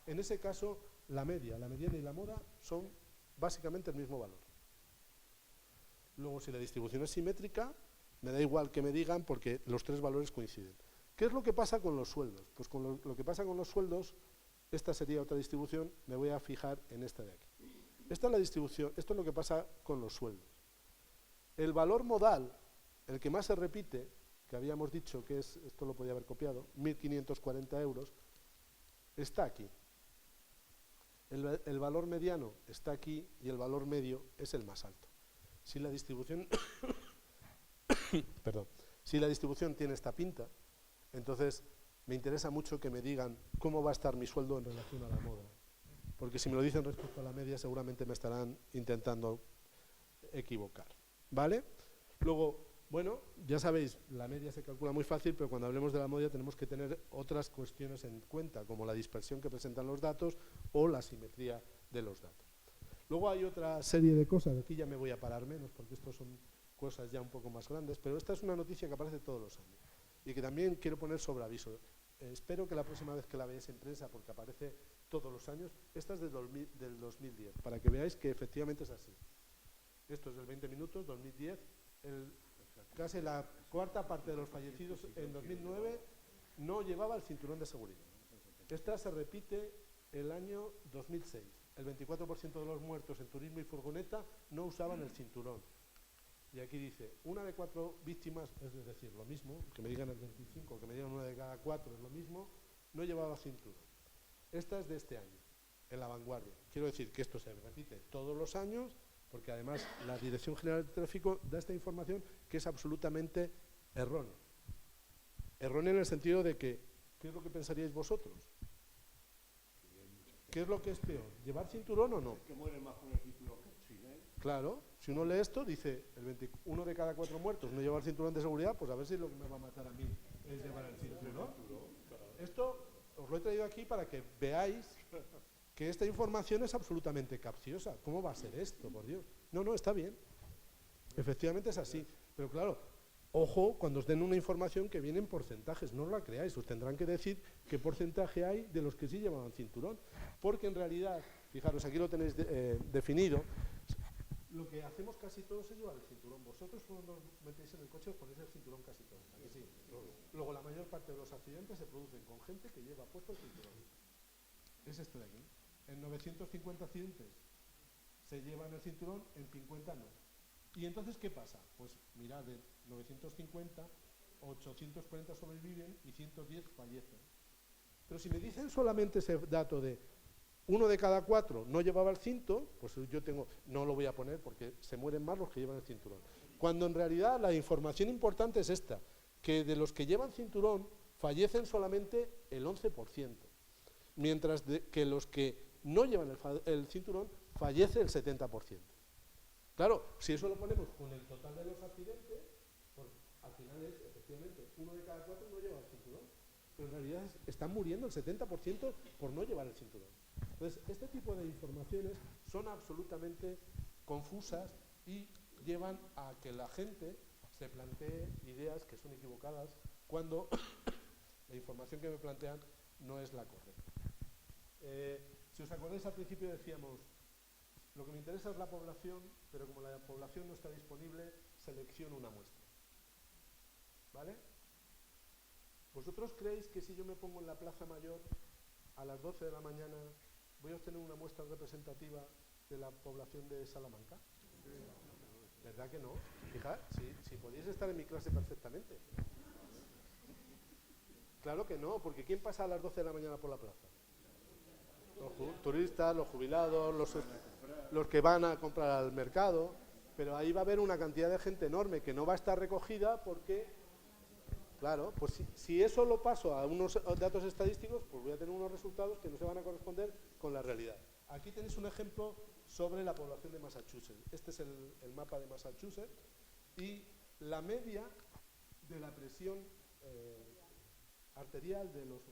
en ese caso la media, la mediana y la moda son básicamente el mismo valor. Luego, si la distribución es simétrica, me da igual que me digan porque los 3 valores coinciden. ¿Qué es lo que pasa con los sueldos? Pues con lo que pasa con los sueldos, esta sería otra distribución, me voy a fijar en esta de aquí. Esta es la distribución, esto es lo que pasa con los sueldos. El valor modal, el que más se repite, que habíamos dicho que es, esto lo podía haber copiado, 1.540 euros, está aquí. El valor mediano está aquí y el valor medio es el más alto. Si la distribución, perdón, si la distribución tiene esta pinta, entonces me interesa mucho que me digan cómo va a estar mi sueldo en relación a la moda. Porque si me lo dicen respecto a la media, seguramente me estarán intentando equivocar. ¿Vale? Luego, bueno, ya sabéis, la media se calcula muy fácil, pero cuando hablemos de la media tenemos que tener otras cuestiones en cuenta, como la dispersión que presentan los datos o la simetría de los datos. Luego hay otra serie de cosas, aquí ya me voy a parar menos, porque estos son cosas ya un poco más grandes, pero esta es una noticia que aparece todos los años y que también quiero poner sobre aviso. Espero que la próxima vez que la veáis en prensa, porque aparece todos los años, esta es del 2010, para que veáis que efectivamente es así. Esto es del 20 minutos, 2010, casi la cuarta parte de los fallecidos en 2009 no llevaba el cinturón de seguridad. Esta se repite el año 2006. El 24% de los muertos en turismo y furgoneta no usaban el cinturón. Y aquí dice, una de 4 víctimas, es decir, lo mismo, que me digan el 25, que me digan una de cada 4 es lo mismo, no llevaba cinturón. Esta es de este año, en La Vanguardia. Quiero decir que esto se repite todos los años, porque además la Dirección General de Tráfico da esta información que es absolutamente errónea. Errónea en el sentido de que, ¿qué es lo que pensaríais vosotros? ¿Qué es lo que es peor? ¿Llevar cinturón o no? Que muere más con el cinturón que sin él. Claro, si uno lee esto, dice, uno de cada 4 muertos no lleva el cinturón de seguridad, pues a ver si lo que me va a matar a mí es llevar el cinturón. Esto os lo he traído aquí para que veáis que esta información es absolutamente capciosa. ¿Cómo va a ser esto, por Dios? No, no, está bien. Efectivamente es así. Pero claro, ojo cuando os den una información que viene en porcentajes, no os la creáis, os tendrán que decir qué porcentaje hay de los que sí llevaban cinturón. Porque en realidad, fijaros, aquí lo tenéis definido, lo que hacemos casi todos es llevar el cinturón. Vosotros cuando os metéis en el coche os ponéis el cinturón casi todos. ¿A que sí? Luego la mayor parte de los accidentes se producen con gente que lleva puesto el cinturón. Es esto de aquí. En 950 accidentes se llevan el cinturón, en 50 no. ¿Y entonces qué pasa? Pues mirad, de 950, 840 sobreviven y 110 fallecen. Pero si me dicen solamente ese dato de 1 de cada 4 no llevaba el cinto, pues yo no lo voy a poner porque se mueren más los que llevan el cinturón. Cuando en realidad la información importante es esta, que de los que llevan cinturón fallecen solamente el 11%, mientras que los que no llevan el cinturón fallece el 70%. Claro, si eso lo ponemos con el total de los accidentes, pues al final es, efectivamente, 1 de cada 4 no lleva el cinturón, pero en realidad están muriendo el 70% por no llevar el cinturón. Entonces, este tipo de informaciones son absolutamente confusas y llevan a que la gente se plantee ideas que son equivocadas cuando la información que me plantean no es la correcta. Si os acordáis, al principio decíamos, lo que me interesa es la población, pero como la población no está disponible, selecciono una muestra. ¿Vale? ¿Vosotros creéis que si yo me pongo en la Plaza Mayor a las 12 de la mañana voy a obtener una muestra representativa de la población de Salamanca? ¿Verdad que no? Fijad, si podéis estar en mi clase perfectamente. Claro que no, porque ¿quién pasa a las 12 de la mañana por la plaza? Los turistas, los jubilados, los que van a comprar al mercado, pero ahí va a haber una cantidad de gente enorme que no va a estar recogida porque, claro, pues si eso lo paso a unos datos estadísticos, pues voy a tener unos resultados que no se van a corresponder con la realidad. Aquí tenéis un ejemplo sobre la población de Massachusetts. Este es el mapa de Massachusetts y la media de la presión arterial de los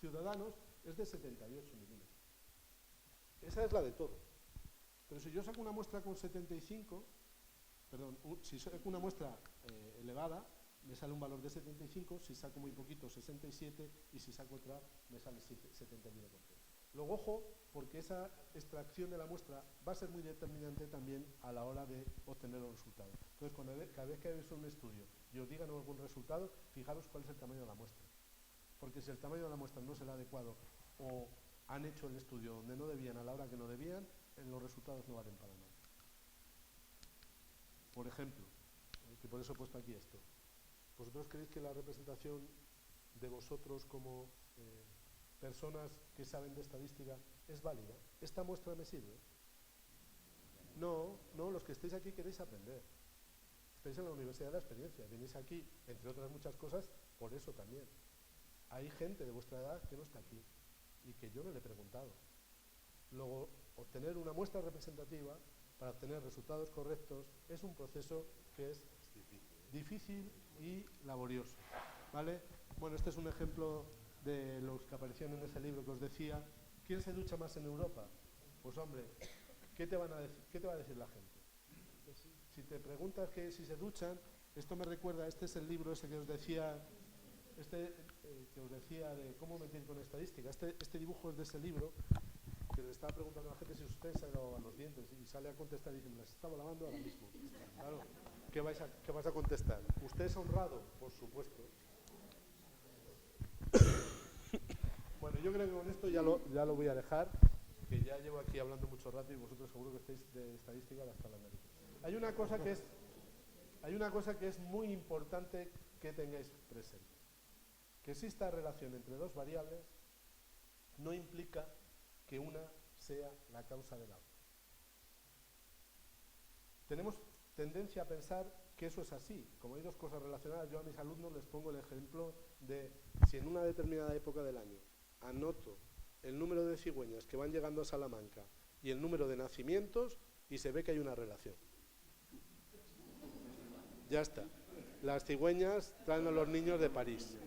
ciudadanos es de 78 milímetros. Esa es la de todos. Pero si yo saco una muestra con 75, perdón, si saco una muestra elevada, me sale un valor de 75, si saco muy poquito, 67, y si saco otra, me sale 71%. Luego, ojo, porque esa extracción de la muestra va a ser muy determinante también a la hora de obtener los resultados. Entonces, cada vez que hagáis un estudio y os digan algún resultado, fijaros cuál es el tamaño de la muestra. Porque si el tamaño de la muestra no es el adecuado o han hecho el estudio donde no debían a la hora que no debían, los resultados no valen para nada. Por ejemplo, que por eso he puesto aquí esto. ¿Vosotros creéis que la representación de vosotros como personas que saben de estadística es válida? ¿Esta muestra me sirve? No, los que estáis aquí queréis aprender. Estáis en la Universidad de la Experiencia, venís aquí, entre otras muchas cosas, por eso también. Hay gente de vuestra edad que no está aquí y que yo no le he preguntado. Luego, obtener una muestra representativa para obtener resultados correctos es un proceso que es difícil y laborioso, ¿vale? Bueno, este es un ejemplo de los que aparecían en ese libro que os decía. ¿Quién se ducha más en Europa? Pues hombre, ¿qué te va a decir la gente? Si te preguntas que si se duchan, esto me recuerda, este es el libro ese que os decía, que os decía de cómo mentir con estadística. Este dibujo es de ese libro, que le estaba preguntando a la gente si ustedes se lavaban los dientes y sale a contestar y dice, me las estaba lavando ahora mismo. Claro, ¿qué vas a contestar? ¿Usted es honrado? Por supuesto. Bueno, yo creo que con esto ya lo voy a dejar, que ya llevo aquí hablando mucho rato y vosotros seguro que estáis de estadística hasta la nariz. Hay una cosa que es hay una cosa que es muy importante que tengáis presente. Que exista relación entre dos variables no implica que una sea la causa de la otra. Tenemos tendencia a pensar que eso es así. Como hay dos cosas relacionadas, yo a mis alumnos les pongo el ejemplo de si en una determinada época del año anoto el número de cigüeñas que van llegando a Salamanca y el número de nacimientos y se ve que hay una relación. Ya está. Las cigüeñas traen a los niños de París.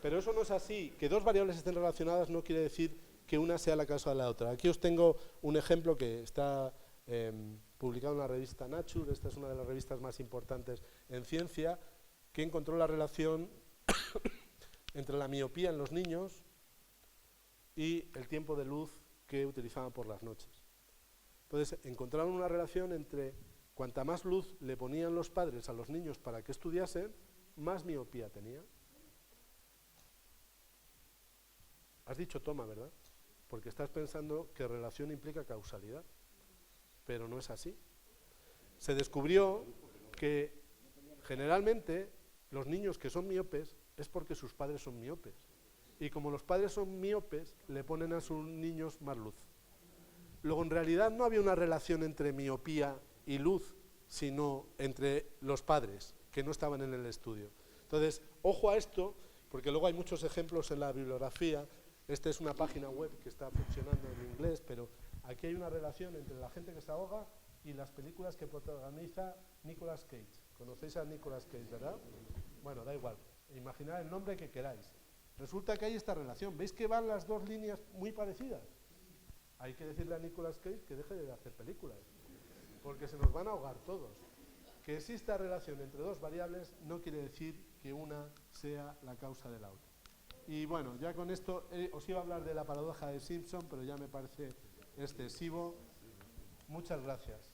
Pero eso no es así. Que dos variables estén relacionadas no quiere decir que una sea la causa de la otra. Aquí os tengo un ejemplo que está publicado en la revista Nature. Esta es una de las revistas más importantes en ciencia, que encontró la relación entre la miopía en los niños y el tiempo de luz que utilizaban por las noches. Entonces, encontraron una relación entre cuanta más luz le ponían los padres a los niños para que estudiasen, más miopía tenían. Has dicho toma, ¿verdad? Porque estás pensando que relación implica causalidad, pero no es así. Se descubrió que generalmente los niños que son miopes es porque sus padres son miopes. Y como los padres son miopes, le ponen a sus niños más luz. Luego, en realidad no había una relación entre miopía y luz, sino entre los padres, que no estaban en el estudio. Entonces, ojo a esto, porque luego hay muchos ejemplos en la bibliografía. Esta es una página web que está funcionando en inglés, pero aquí hay una relación entre la gente que se ahoga y las películas que protagoniza Nicolas Cage. ¿Conocéis a Nicolas Cage, verdad? Bueno, da igual. Imaginad el nombre que queráis. Resulta que hay esta relación. ¿Veis que van las dos líneas muy parecidas? Hay que decirle a Nicolas Cage que deje de hacer películas, porque se nos van a ahogar todos. Que exista relación entre dos variables no quiere decir que una sea la causa de la otra. Y bueno, ya con esto os iba a hablar de la paradoja de Simpson, pero ya me parece excesivo. Muchas gracias.